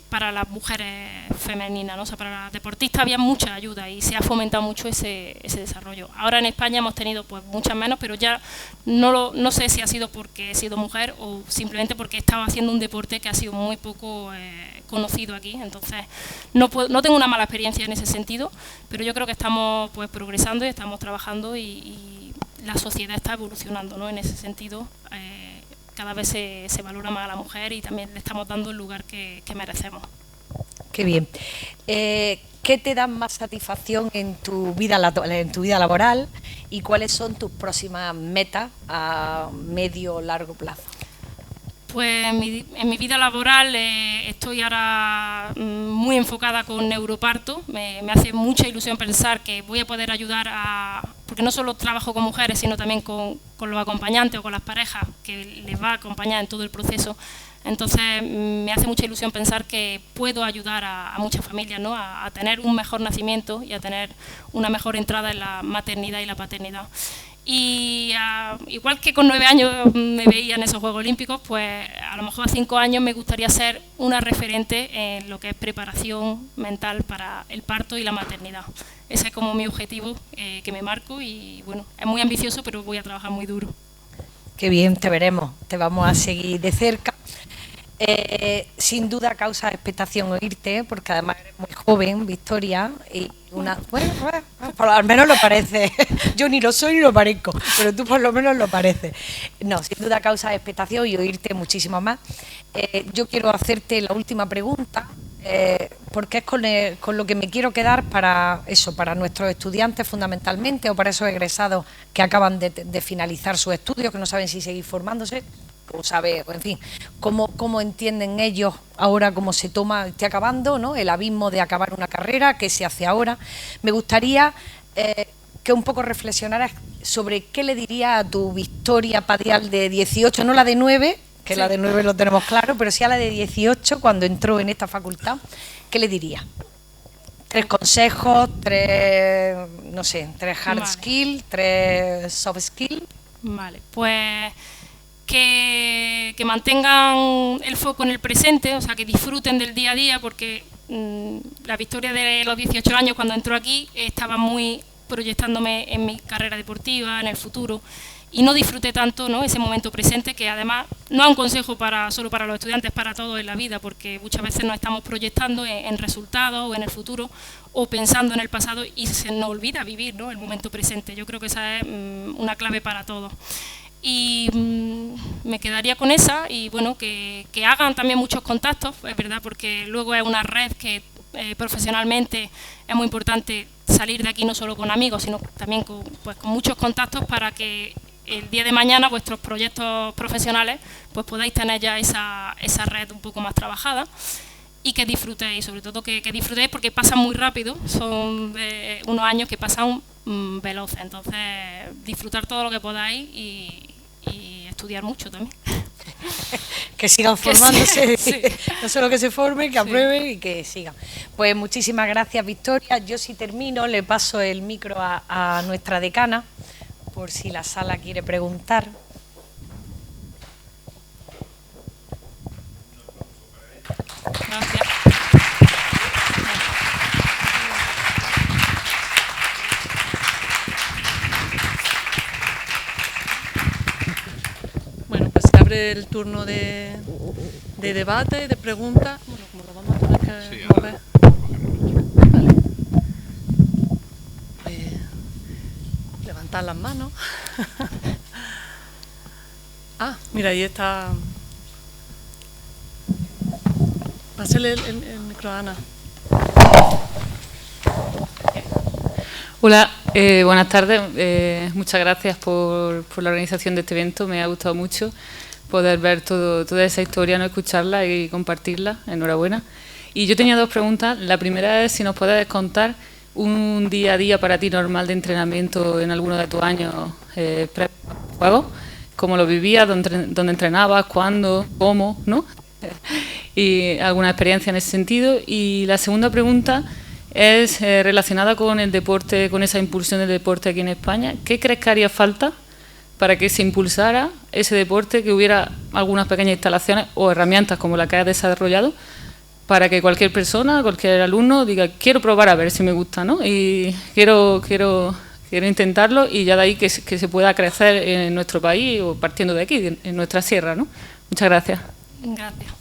para las mujeres femeninas, ¿no? O sea, para las deportistas había mucha ayuda y se ha fomentado mucho ese desarrollo. Ahora en España hemos tenido pues muchas menos, pero ya no sé si ha sido porque he sido mujer o simplemente porque estaba haciendo un deporte que ha sido muy poco conocido aquí. Entonces no tengo una mala experiencia en ese sentido, pero yo creo que estamos pues progresando y estamos trabajando y la sociedad está evolucionando, ¿no? En ese sentido. Cada vez se valora más a la mujer y también le estamos dando el lugar que merecemos. Qué bien. ¿Qué te da más satisfacción en tu vida laboral y cuáles son tus próximas metas a medio o largo plazo? Pues en mi vida laboral estoy ahora muy enfocada con neuroparto. Me hace mucha ilusión pensar que voy a poder ayudar porque no solo trabajo con mujeres, sino también con los acompañantes o con las parejas que les va a acompañar en todo el proceso. Entonces me hace mucha ilusión pensar que puedo ayudar a muchas familias, ¿no? a tener un mejor nacimiento y a tener una mejor entrada en la maternidad y la paternidad. Y igual que con 9 años me veía en esos Juegos Olímpicos, pues a lo mejor a 5 años me gustaría ser una referente en lo que es preparación mental para el parto y la maternidad. Ese es como mi objetivo que me marco y bueno, es muy ambicioso, pero voy a trabajar muy duro. Qué bien, te veremos, te vamos a seguir de cerca. Sin duda causa expectación oírte, porque además eres muy joven, Victoria, y bueno, al menos lo parece. Yo ni lo soy ni lo parezco, pero tú por lo menos lo pareces. No, sin duda causa expectación y oírte muchísimo más. Yo quiero hacerte la última pregunta, porque es con lo que me quiero quedar para eso, para nuestros estudiantes fundamentalmente, o para esos egresados que acaban de finalizar sus estudios, que no saben si seguir formándose, o sabe, en fin, cómo entienden ellos ahora cómo se toma, esté acabando, ¿no? El abismo de acabar una carrera, qué se hace ahora. Me gustaría que un poco reflexionaras sobre qué le dirías a tu Victoria Padial de 18, no la de 9, que sí. La de 9 lo tenemos claro, pero sí a la de 18 cuando entró en esta facultad, ¿qué le dirías? 3 consejos, 3 hard skills, 3 soft skills. Vale, pues que mantengan el foco en el presente, o sea, que disfruten del día a día, porque la Victoria de los 18 años, cuando entró aquí, estaba muy proyectándome en mi carrera deportiva, en el futuro, y no disfruté tanto, ¿no?, ese momento presente, que además no es un consejo solo para los estudiantes, para todos en la vida, porque muchas veces nos estamos proyectando en resultados o en el futuro, o pensando en el pasado, y se nos olvida vivir, ¿no?, el momento presente. Yo creo que esa es una clave para todos. Y me quedaría con esa, y bueno, que hagan también muchos contactos, es verdad, porque luego es una red que profesionalmente es muy importante salir de aquí no solo con amigos, sino también con muchos contactos, para que el día de mañana vuestros proyectos profesionales pues podáis tener ya esa red un poco más trabajada, y que disfrutéis, sobre todo que disfrutéis, porque pasan muy rápido, son unos años que pasan veloces, entonces disfrutar todo lo que podáis y estudiar mucho también. Que sigan formándose, sí. No solo que se formen, que aprueben y que sigan. Pues muchísimas gracias, Victoria. Yo, si termino, le paso el micro a nuestra decana, por si la sala quiere preguntar. Gracias. Bueno, pues se abre el turno de debate, de preguntas. Bueno, como lo vamos a tener que mover. Vale. Levantad las manos. Mira, ahí está. Pásale el micro a Ana. Hola, buenas tardes. Muchas gracias por la organización de este evento. Me ha gustado mucho poder ver toda esa historia, no escucharla y compartirla. Enhorabuena. Y yo tenía 2 preguntas. La primera es si nos puedes contar un día a día para ti normal de entrenamiento en alguno de tus años previos a juegos. ¿Cómo lo vivías? ¿Dónde entrenabas? ¿Cuándo? ¿Cómo? ¿No? Y alguna experiencia en ese sentido. Y la segunda pregunta es relacionada con el deporte, con esa impulsión del deporte aquí en España. ¿Qué crees que haría falta para que se impulsara ese deporte, que hubiera algunas pequeñas instalaciones o herramientas como la que has desarrollado, para que cualquier persona, cualquier alumno diga, quiero probar a ver si me gusta, ¿no? Y quiero intentarlo, y ya de ahí que se pueda crecer en nuestro país, o partiendo de aquí, en nuestra sierra, ¿no? Muchas gracias. Gracias.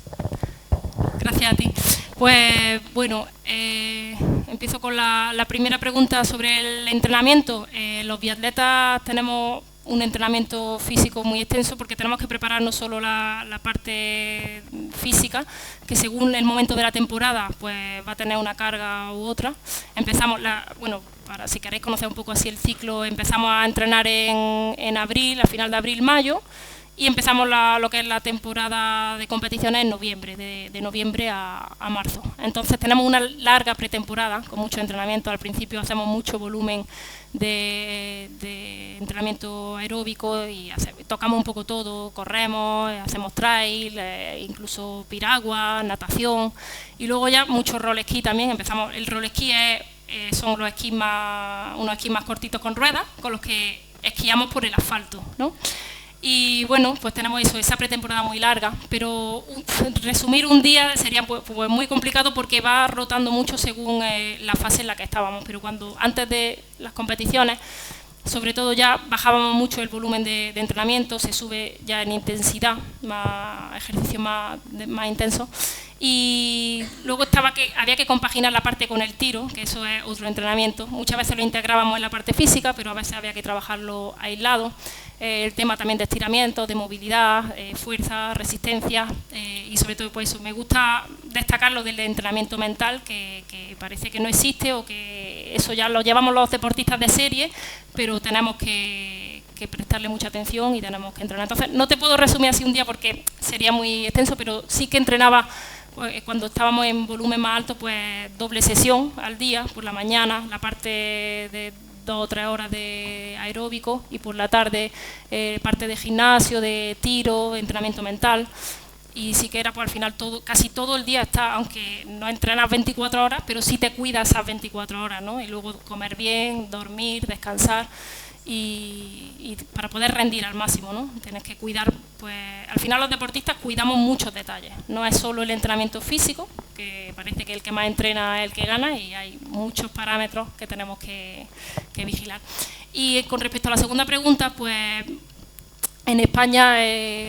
Gracias a ti. Pues bueno, empiezo con la primera pregunta sobre el entrenamiento. Los biatletas tenemos un entrenamiento físico muy extenso, porque tenemos que preparar no solo la parte física, que según el momento de la temporada pues va a tener una carga u otra. Empezamos, para si queréis conocer un poco así el ciclo, empezamos a entrenar en abril, a final de abril, mayo, y empezamos lo que es la temporada de competiciones en noviembre, de noviembre a marzo. Entonces tenemos una larga pretemporada con mucho entrenamiento. Al principio hacemos mucho volumen de entrenamiento aeróbico y tocamos un poco todo, corremos, hacemos trail, incluso piragua, natación, y luego ya mucho roll esquí también. Empezamos, el roll esquí son los esquís unos esquís más cortitos con ruedas, con los que esquiamos por el asfalto, ¿no? Y bueno, pues tenemos esa pretemporada muy larga, pero resumir un día sería pues muy complicado porque va rotando mucho según la fase en la que estábamos, pero antes de las competiciones, sobre todo ya bajábamos mucho el volumen de entrenamiento, se sube ya en intensidad, ejercicio más intenso, y luego había que compaginar la parte con el tiro, que eso es otro entrenamiento. Muchas veces lo integrábamos en la parte física, pero a veces había que trabajarlo aislado. El tema también de estiramiento, de movilidad, fuerza, resistencia, y sobre todo pues eso, me gusta destacar lo del entrenamiento mental, que parece que no existe, o que eso ya lo llevamos los deportistas de serie, pero tenemos que prestarle mucha atención y tenemos que entrenar. Entonces no te puedo resumir así un día porque sería muy extenso, pero sí que entrenaba cuando estábamos en volumen más alto, pues doble sesión al día, por la mañana, la parte de 2 o 3 horas de aeróbico, y por la tarde parte de gimnasio, de tiro, entrenamiento mental. Y sí que era pues al final casi todo el día aunque no entrenas 24 horas, pero sí te cuidas esas 24 horas, ¿no? Y luego comer bien, dormir, descansar, y para poder rendir al máximo, ¿no? Tienes que cuidar, pues al final los deportistas cuidamos muchos detalles, no es solo el entrenamiento físico, que parece que el que más entrena es el que gana, y hay muchos parámetros que tenemos que vigilar. Y con respecto a la segunda pregunta, pues en España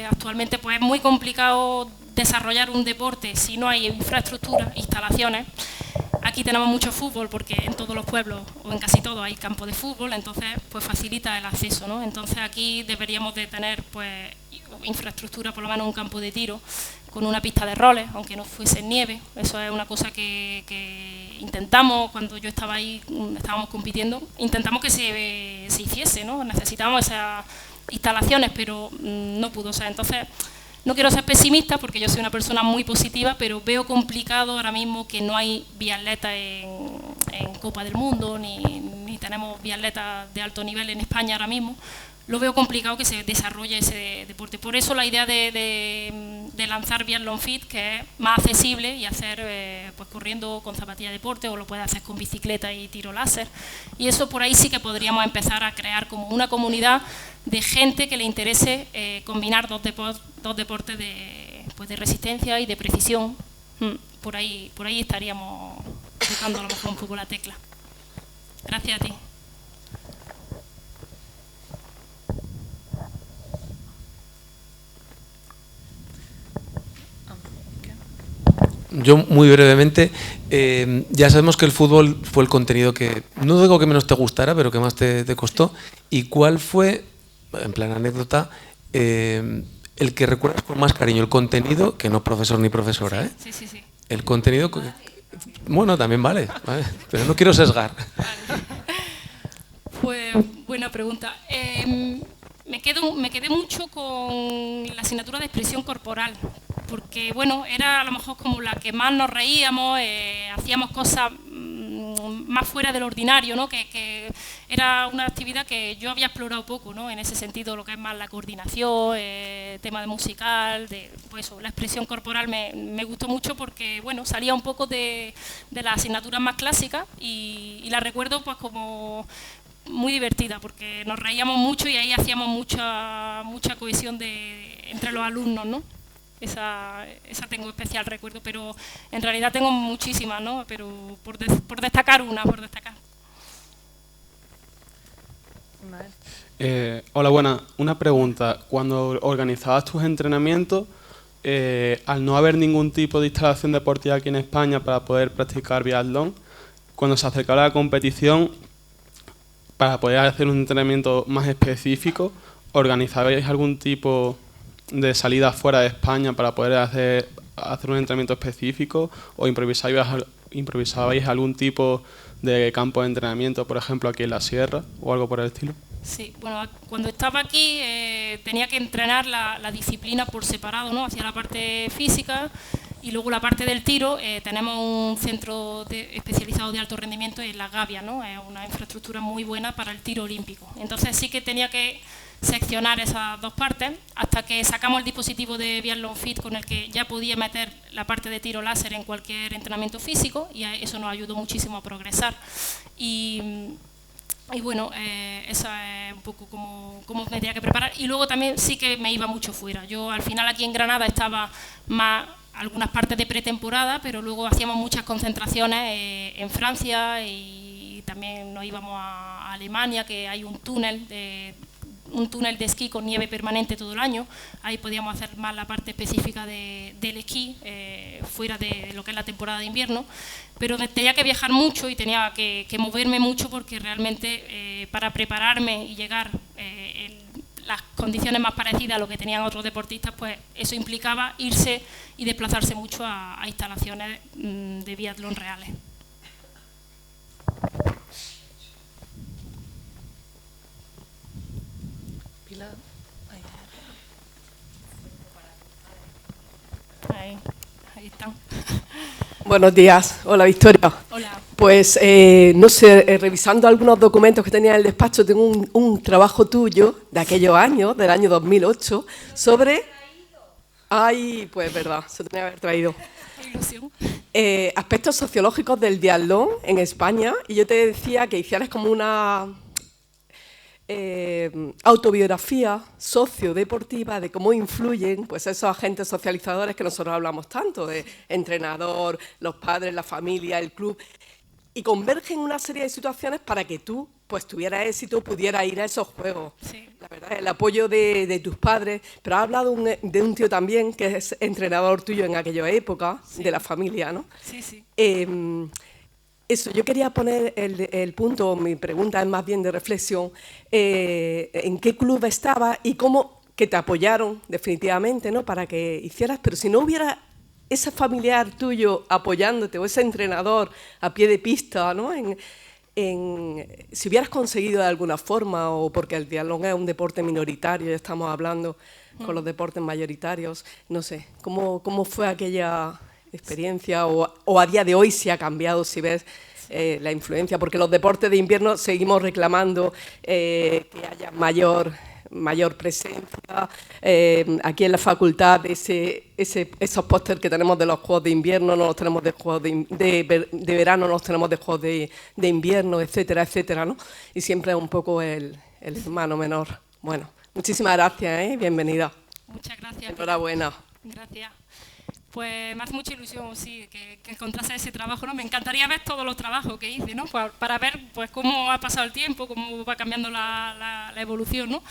actualmente pues es muy complicado desarrollar un deporte si no hay infraestructura, instalaciones. Aquí tenemos mucho fútbol porque en todos los pueblos, o en casi todos, hay campo de fútbol, entonces pues facilita el acceso, ¿no? Entonces aquí deberíamos de tener pues infraestructura, por lo menos un campo de tiro con una pista de roles, aunque no fuese en nieve. Eso es una cosa que intentamos cuando yo estaba ahí, estábamos compitiendo, intentamos que se hiciese, ¿no? Necesitábamos esas instalaciones, pero no pudo ser. Entonces no quiero ser pesimista porque yo soy una persona muy positiva, pero veo complicado ahora mismo que no hay biatletas en Copa del Mundo, ni tenemos biatletas de alto nivel en España ahora mismo. Lo veo complicado que se desarrolle ese deporte. Por eso la idea de lanzar Biathlon Fit, que es más accesible, y hacer pues corriendo con zapatillas de deporte, o lo puedes hacer con bicicleta y tiro láser. Y eso por ahí sí que podríamos empezar a crear como una comunidad de gente que le interese combinar dos deportes de resistencia y de precisión. Por ahí estaríamos tocando a lo mejor un poco la tecla. Gracias a ti. Yo muy brevemente, ya sabemos que el fútbol fue el contenido que, no digo que menos te gustara, pero que más te costó. ¿Y cuál fue, en plan anécdota, el que recuerdas con más cariño? El contenido, que no profesor ni profesora, ¿eh? Sí. El contenido, bueno, también vale, pero no quiero sesgar. Vale. Pues buena pregunta. Me quedé mucho con la asignatura de expresión corporal, porque bueno, era a lo mejor como la que más nos reíamos, hacíamos cosas más fuera del ordinario, ¿no? Que era una actividad que yo había explorado poco, ¿no? En ese sentido, lo que es más la coordinación, tema de musical, pues eso, la expresión corporal me gustó mucho porque bueno, salía un poco de las asignaturas más clásicas, y la recuerdo pues como muy divertida, porque nos reíamos mucho y ahí hacíamos mucha cohesión entre los alumnos, ¿no? Esa tengo especial recuerdo, pero en realidad tengo muchísimas, ¿no? Pero por destacar una, Hola, buenas. Una pregunta. Cuando organizabas tus entrenamientos, al no haber ningún tipo de instalación deportiva aquí en España para poder practicar biatlón, cuando se acercaba la competición, para poder hacer un entrenamiento más específico, ¿organizabais algún tipo de salida fuera de España para poder hacer un entrenamiento específico, o improvisabais algún tipo de campo de entrenamiento, por ejemplo aquí en la sierra o algo por el estilo? Sí, bueno, cuando estaba aquí tenía que entrenar la disciplina por separado, ¿no? Hacia la parte física y luego la parte del tiro. Tenemos un centro especializado de alto rendimiento en Las Gavias, ¿no? Es una infraestructura muy buena para el tiro olímpico. Entonces sí que tenía que seccionar esas dos partes hasta que sacamos el dispositivo de Biathlon Fit con el que ya podía meter la parte de tiro láser en cualquier entrenamiento físico y eso nos ayudó muchísimo a progresar. Y bueno, esa es un poco cómo me tenía que preparar. Y luego también sí que me iba mucho fuera. Yo al final aquí en Granada estaba más algunas partes de pretemporada, pero luego hacíamos muchas concentraciones en Francia y también nos íbamos a Alemania, que hay un túnel de esquí con nieve permanente todo el año. Ahí podíamos hacer más la parte específica del esquí, fuera de lo que es la temporada de invierno, pero tenía que viajar mucho y tenía que moverme mucho porque realmente para prepararme y llegar en las condiciones más parecidas a lo que tenían otros deportistas, pues eso implicaba irse y desplazarse mucho a instalaciones de biatlón reales. Ahí están. Buenos días. Hola, Victoria. Hola. Pues, no sé, revisando algunos documentos que tenía en el despacho, tengo un trabajo tuyo de aquellos años, del año 2008, sobre... Ay, pues verdad, se tenía que haber traído. Qué ilusión. Aspectos sociológicos del biatlón en España, y yo te decía que hicieras como una... autobiografía sociodeportiva de cómo influyen pues esos agentes socializadores que nosotros hablamos tanto, de entrenador, los padres, la familia, el club, y convergen una serie de situaciones para que tú pues tuvieras éxito, pudieras ir a esos juegos. Sí. La verdad, el apoyo de tus padres, pero has hablado de un tío también que es entrenador tuyo en aquella época, sí, de la familia, ¿no? Sí, sí. Eso, yo quería poner el punto, mi pregunta es más bien de reflexión, en qué club estabas y cómo que te apoyaron definitivamente, ¿no? Para que hicieras, pero si no hubiera ese familiar tuyo apoyándote o ese entrenador a pie de pista, ¿no? Si hubieras conseguido de alguna forma, o porque el biatlón es un deporte minoritario, ya estamos hablando con los deportes mayoritarios, no sé, ¿cómo fue aquella experiencia o a día de hoy si ha cambiado, si ves la influencia? Porque los deportes de invierno seguimos reclamando que haya mayor presencia. Aquí en la facultad esos pósters que tenemos de los juegos de invierno no los tenemos de juegos de verano, no los tenemos de juegos de invierno, etcétera, etcétera, ¿no? Y siempre es un poco el hermano menor. Bueno, muchísimas gracias, bienvenida. Muchas gracias. Enhorabuena. Gracias. Pues me hace mucha ilusión, sí, que encontrase ese trabajo, ¿no? Me encantaría ver todos los trabajos que hice, ¿no? Para ver pues cómo ha pasado el tiempo, cómo va cambiando la evolución, ¿no?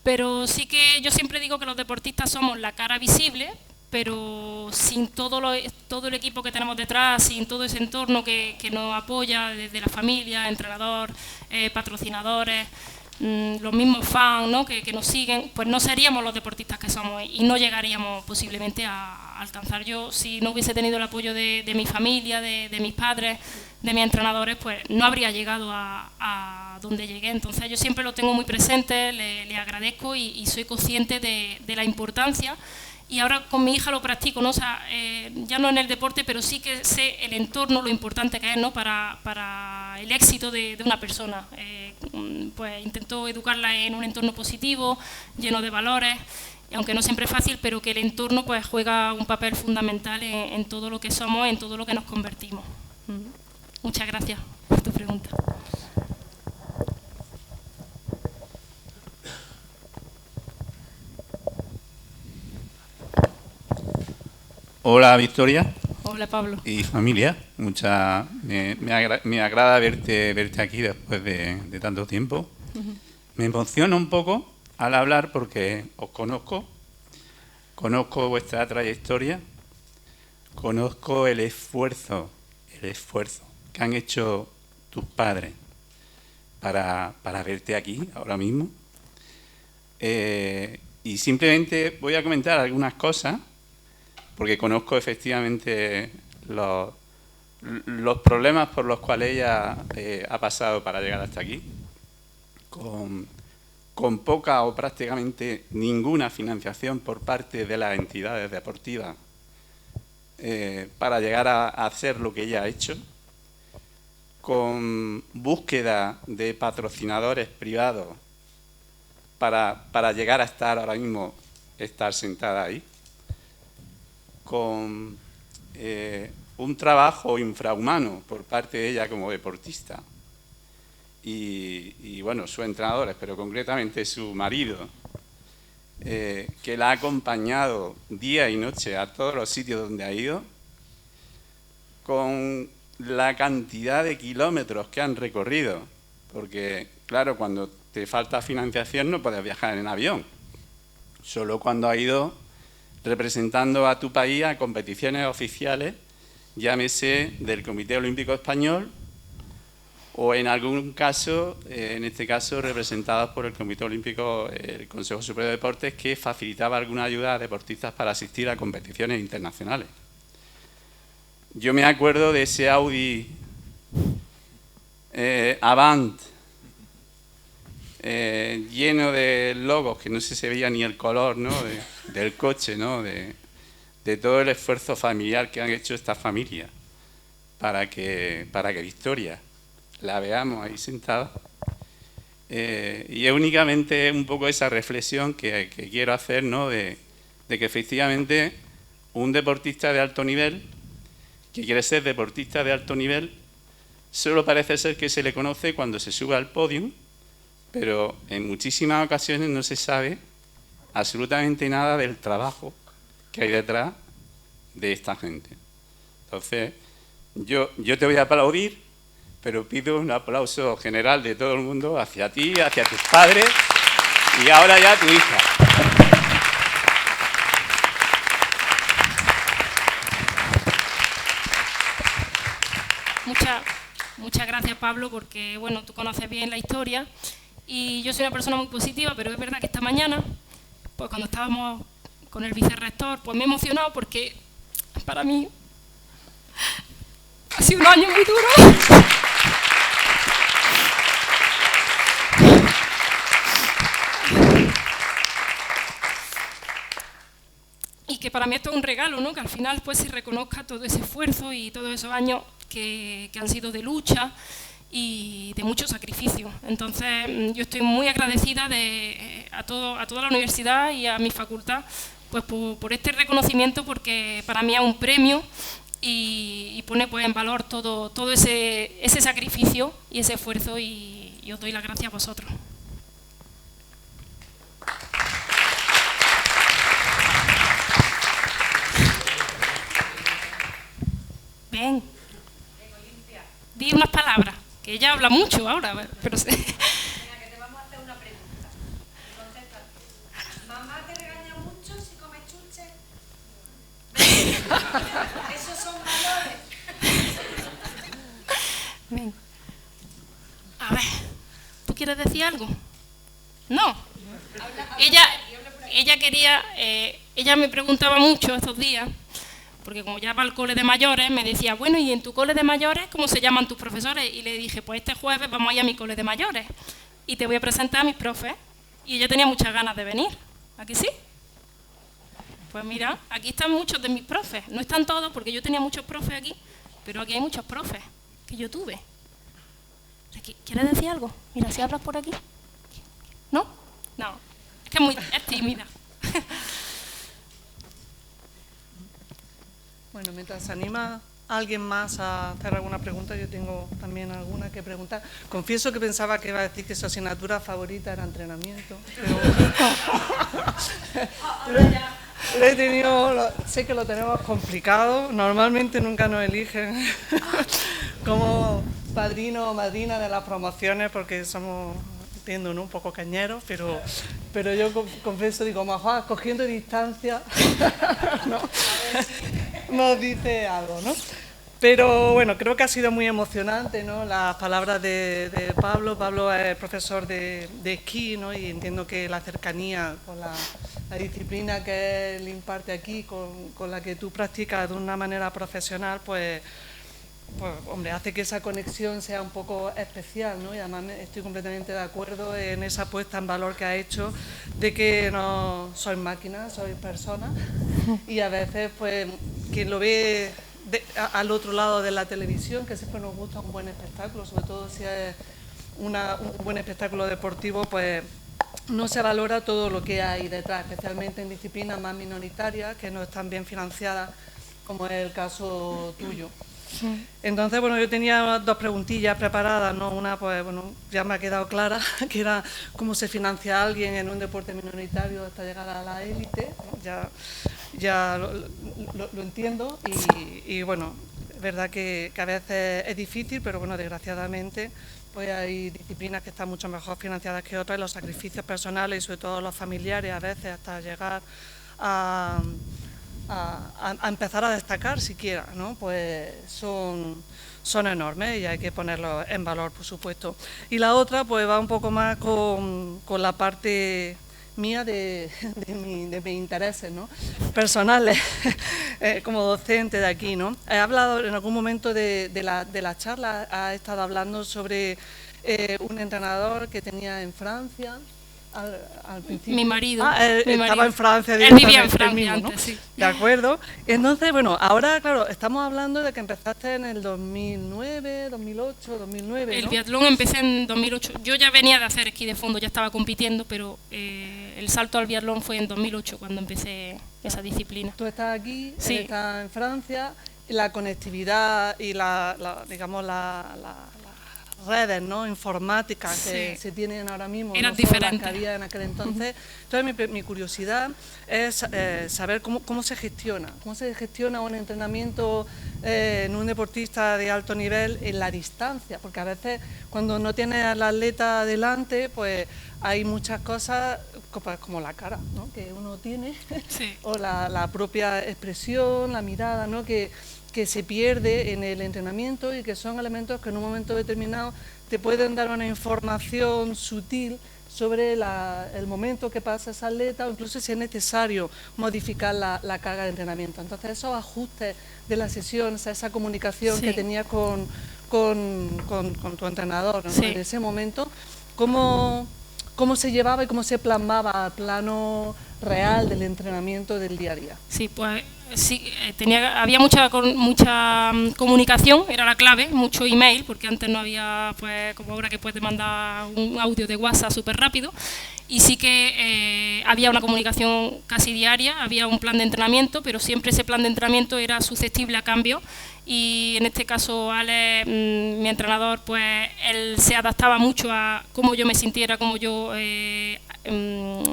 Pero sí que yo siempre digo que los deportistas somos la cara visible, pero sin todo el equipo que tenemos detrás, sin todo ese entorno que nos apoya, desde la familia, entrenador, patrocinadores, los mismos fans, ¿no? que nos siguen, pues no seríamos los deportistas que somos y no llegaríamos posiblemente a alcanzar. Yo, si no hubiese tenido el apoyo de mi familia, de mis padres, de mis entrenadores, pues no habría llegado a donde llegué. Entonces yo siempre lo tengo muy presente, le agradezco y soy consciente de la importancia. Y ahora con mi hija lo practico, ¿no? O sea, ya no en el deporte, pero sí que sé el entorno, lo importante que es, ¿no? para el éxito de una persona. Pues intento educarla en un entorno positivo, lleno de valores, y aunque no siempre es fácil, pero que el entorno pues juega un papel fundamental en todo lo que somos, en todo lo que nos convertimos. Muchas gracias por tu pregunta. Hola Victoria. Hola Pablo. Y familia, me agrada verte aquí después de tanto tiempo. Me emociona un poco al hablar porque os conozco vuestra trayectoria, conozco el esfuerzo que han hecho tus padres para verte aquí ahora mismo. Y simplemente voy a comentar algunas cosas porque conozco efectivamente los problemas por los cuales ella ha pasado para llegar hasta aquí, con poca o prácticamente ninguna financiación por parte de las entidades deportivas para llegar a hacer lo que ella ha hecho, con búsqueda de patrocinadores privados para llegar a estar ahora mismo, estar sentada ahí, con un trabajo infrahumano por parte de ella como deportista y bueno, sus entrenadores, pero concretamente su marido, que la ha acompañado día y noche a todos los sitios donde ha ido, con la cantidad de kilómetros que han recorrido, porque claro, cuando te falta financiación no puedes viajar en avión, solo cuando has ido representando a tu país a competiciones oficiales, llámese del Comité Olímpico Español o en algún caso, en este caso representados por el Comité Olímpico, el Consejo Superior de Deportes, que facilitaba alguna ayuda a deportistas para asistir a competiciones internacionales. Yo me acuerdo de ese Audi Avant lleno de logos, que no se veía ni el color, ¿no?, del coche, ¿no?, de todo el esfuerzo familiar que han hecho esta familia para que Victoria la veamos ahí sentada. Y es únicamente un poco esa reflexión que quiero hacer, ¿no?, de que efectivamente un deportista de alto nivel, que quiere ser deportista de alto nivel, solo parece ser que se le conoce cuando se sube al podio, pero en muchísimas ocasiones no se sabe absolutamente nada del trabajo que hay detrás de esta gente. Entonces, yo te voy a aplaudir, pero pido un aplauso general de todo el mundo hacia ti, hacia tus padres y ahora ya tu hija. Muchas gracias, Pablo, porque bueno, tú conoces bien la historia y yo soy una persona muy positiva, pero es verdad que esta mañana, pues cuando estábamos con el vicerrector, pues me he emocionado porque para mí ha sido un año muy duro. Y que para mí esto es un regalo, ¿no?, que al final pues se reconozca todo ese esfuerzo y todos esos años que han sido de lucha y de mucho sacrificio. Entonces yo estoy muy agradecida a toda la universidad y a mi facultad pues por este reconocimiento, porque para mí es un premio y pone pues en valor todo ese sacrificio y ese esfuerzo, y os doy las gracias a vosotros. Ven, di unas palabras, que ella habla mucho ahora, pero Venga, que te vamos a hacer una pregunta. Contesta. ¿Mamá te regaña mucho si comes chuches? Esos son valores. Ven. A ver, ¿tú quieres decir algo? No. Ella quería, ella me preguntaba mucho estos días, porque como ya va al cole de mayores, me decía, bueno, ¿y en tu cole de mayores cómo se llaman tus profesores? Y le dije, pues este jueves vamos a ir a mi cole de mayores y te voy a presentar a mis profes. Y ella tenía muchas ganas de venir. ¿A que sí? Pues mira, aquí están muchos de mis profes. No están todos, porque yo tenía muchos profes aquí, pero aquí hay muchos profes que yo tuve. ¿Quieres decir algo? Mira, si hablas por aquí. ¿No? No, es que es tímida. Bueno, mientras se anima alguien más a hacer alguna pregunta, yo tengo también alguna que preguntar. Confieso que pensaba que iba a decir que su asignatura favorita era entrenamiento, pero sé que lo tenemos complicado. Normalmente nunca nos eligen como padrino o madrina de las promociones porque somos, entiendo, ¿no?, un poco cañeros, pero yo confieso, digo, mejor cogiendo distancia, ¿no?, nos dice algo, ¿no? Pero bueno, creo que ha sido muy emocionante, ¿no?, las palabras de Pablo. Pablo es profesor de esquí, ¿no?, y entiendo que la cercanía con la disciplina que él imparte aquí, con la que tú practicas de una manera profesional, pues pues, hombre, hace que esa conexión sea un poco especial, ¿no? Y además estoy completamente de acuerdo en esa puesta en valor que ha hecho de que no sois máquinas, sois personas, y a veces, pues, quien lo ve al otro lado de la televisión, que siempre nos gusta un buen espectáculo, sobre todo si es un buen espectáculo deportivo, pues no se valora todo lo que hay detrás, especialmente en disciplinas más minoritarias que no están bien financiadas, como es el caso tuyo. Entonces, bueno, yo tenía dos preguntillas preparadas, ¿no? Una, pues, bueno, ya me ha quedado clara, que era cómo se financia a alguien en un deporte minoritario hasta llegar a la élite, ¿no? Ya lo entiendo y, bueno, es verdad que a veces es difícil, pero, bueno, desgraciadamente, pues hay disciplinas que están mucho mejor financiadas que otras y los sacrificios personales y sobre todo los familiares a veces hasta llegar a empezar a destacar siquiera, ¿no? Pues son enormes y hay que ponerlos en valor, por supuesto. Y la otra pues va un poco más con la parte mía de mis intereses, ¿no? Personales, como docente de aquí, ¿no? He hablado en algún momento de la charla, ha estado hablando sobre un entrenador que tenía en Francia. Al principio. Mi marido. Estaba en Francia. Él vivía en Francia mismo, antes, ¿no? sí. De acuerdo. Entonces, bueno, ahora, claro, estamos hablando de que empezaste en el 2009, 2008, 2009, El ¿no? biatlón empecé en 2008. Yo ya venía de hacer esquí de fondo, ya estaba compitiendo, pero el salto al biatlón fue en 2008 cuando empecé esa disciplina. Tú estás aquí, sí. Estás en Francia, y la conectividad y digamos las redes, ¿no?, informáticas que se tienen ahora mismo, eran no diferentes. las que había en aquel entonces. Entonces mi curiosidad es saber cómo se gestiona un entrenamiento en un deportista de alto nivel en la distancia, porque a veces cuando no tienes al atleta delante, pues hay muchas cosas como la cara, ¿no?, que uno tiene, sí. o la propia expresión, la mirada, ¿no?, que se pierde en el entrenamiento y que son elementos que en un momento determinado te pueden dar una información sutil sobre el momento que pasa ese atleta o incluso si es necesario modificar la carga de entrenamiento. Entonces esos ajustes de la sesión, esa comunicación que tenías con tu entrenador, ¿no?, en ese momento, ¿cómo se llevaba y cómo se plasmaba al plano real del entrenamiento del día a día? Sí, pues sí, había mucha comunicación, era la clave, mucho email, porque antes no había, pues como ahora que puedes mandar un audio de WhatsApp súper rápido, y sí que había una comunicación casi diaria, había un plan de entrenamiento, pero siempre ese plan de entrenamiento era susceptible a cambios, y en este caso Alex, mi entrenador, pues él se adaptaba mucho a cómo yo me sintiera, cómo yo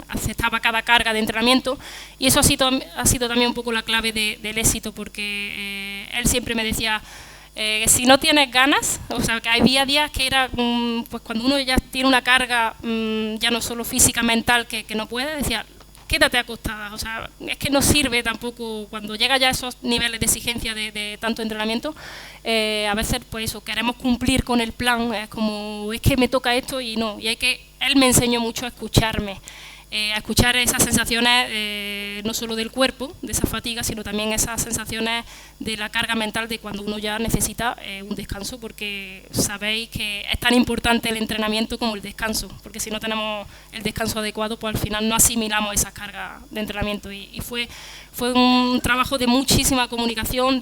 aceptaba cada carga de entrenamiento, y eso ha sido también un poco la clave del éxito, porque él siempre me decía, si no tienes ganas, o sea, que había días que era, pues cuando uno ya tiene una carga, ya no solo física, mental, que no puede, decía, quédate acostada, o sea, es que no sirve tampoco, cuando llega ya a esos niveles de exigencia de tanto entrenamiento, a veces pues eso, queremos cumplir con el plan, es como, es que me toca esto y no, y él me enseñó mucho a escucharme, a escuchar esas sensaciones no solo del cuerpo, de esa fatiga, sino también esas sensaciones de la carga mental de cuando uno ya necesita un descanso, porque sabéis que es tan importante el entrenamiento como el descanso, porque si no tenemos el descanso adecuado, pues al final no asimilamos esas cargas de entrenamiento, y fue un trabajo de muchísima comunicación,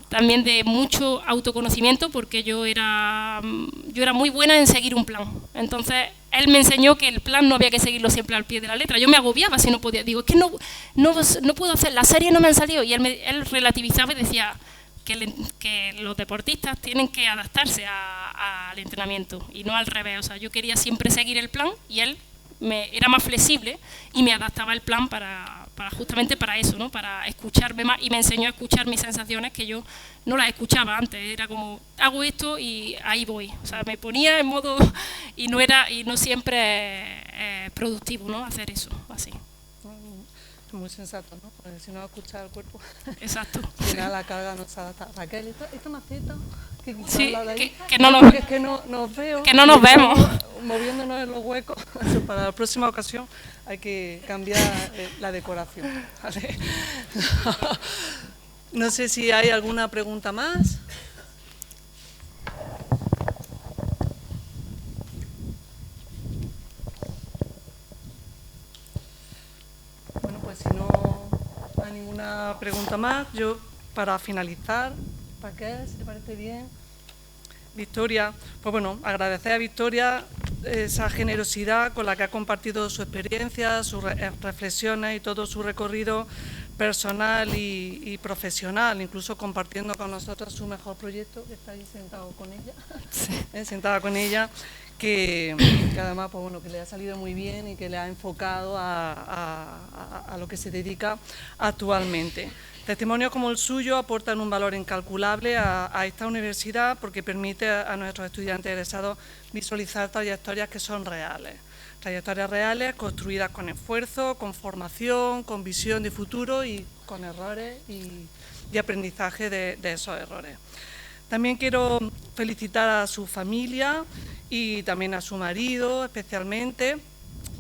también de mucho autoconocimiento, porque yo era muy buena en seguir un plan. Entonces, él me enseñó que el plan no había que seguirlo siempre al pie de la letra. Yo me agobiaba si no podía. Digo, es que no puedo hacer, la serie no me han salido. Y él relativizaba y decía que los deportistas tienen que adaptarse al entrenamiento y no al revés. O sea, yo quería siempre seguir el plan y él era más flexible y me adaptaba el plan justamente para eso, ¿no?, para escucharme más, y me enseñó a escuchar mis sensaciones que yo no las escuchaba antes. Era como, hago esto y ahí voy, o sea, me ponía en modo y no siempre es productivo, ¿no?, hacer eso así. Muy sensato, ¿no?, porque si no escucha el cuerpo, exacto, mira, la carga no se adapta. Raquel, esta maceta que que no nos, es que no nos veo, que no nos vemos moviéndonos en los huecos. Para la próxima ocasión hay que cambiar la decoración, ¿vale? No sé si hay alguna pregunta más. ninguna pregunta más, yo para finalizar, ¿para qué? Si te parece bien. Victoria, pues bueno, agradecer a Victoria esa generosidad con la que ha compartido su experiencia, sus reflexiones y todo su recorrido personal y profesional, incluso compartiendo con nosotros su mejor proyecto, que está ahí sentado con ella, sí. Sentada con ella, que además pues bueno, que le ha salido muy bien y que le ha enfocado a lo que se dedica actualmente. Testimonios como el suyo aportan un valor incalculable a esta universidad porque permite a nuestros estudiantes egresados visualizar trayectorias que son reales. Trayectorias reales construidas con esfuerzo, con formación, con visión de futuro y con errores y aprendizaje de esos errores. También quiero felicitar a su familia y también a su marido especialmente,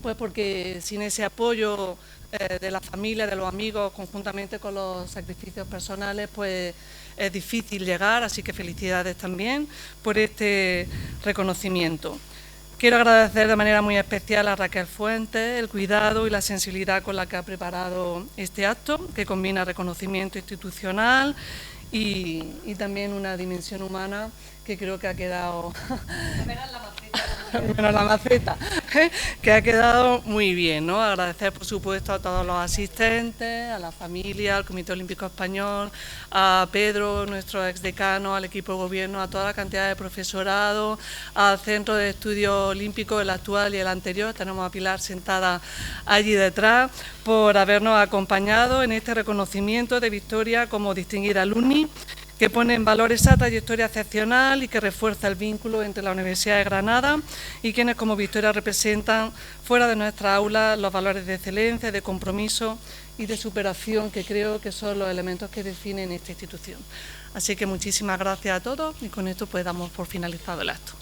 pues porque sin ese apoyo de la familia, de los amigos, conjuntamente con los sacrificios personales, pues es difícil llegar, así que felicidades también por este reconocimiento. Quiero agradecer de manera muy especial a Raquel Fuentes el cuidado y la sensibilidad con la que ha preparado este acto, que combina reconocimiento institucional y también una dimensión humana que creo que ha quedado... menos la maceta, que ha quedado muy bien, ¿no? Agradecer, por supuesto, a todos los asistentes, a la familia, al Comité Olímpico Español, a Pedro, nuestro exdecano, al equipo de gobierno, a toda la cantidad de profesorado, al Centro de Estudios Olímpicos, el actual y el anterior, tenemos a Pilar sentada allí detrás, por habernos acompañado en este reconocimiento de Victoria como distinguida alumni, que pone en valor esa trayectoria excepcional y que refuerza el vínculo entre la Universidad de Granada y quienes como Victoria representan fuera de nuestra aula los valores de excelencia, de compromiso y de superación que creo que son los elementos que definen esta institución. Así que muchísimas gracias a todos y con esto pues damos por finalizado el acto.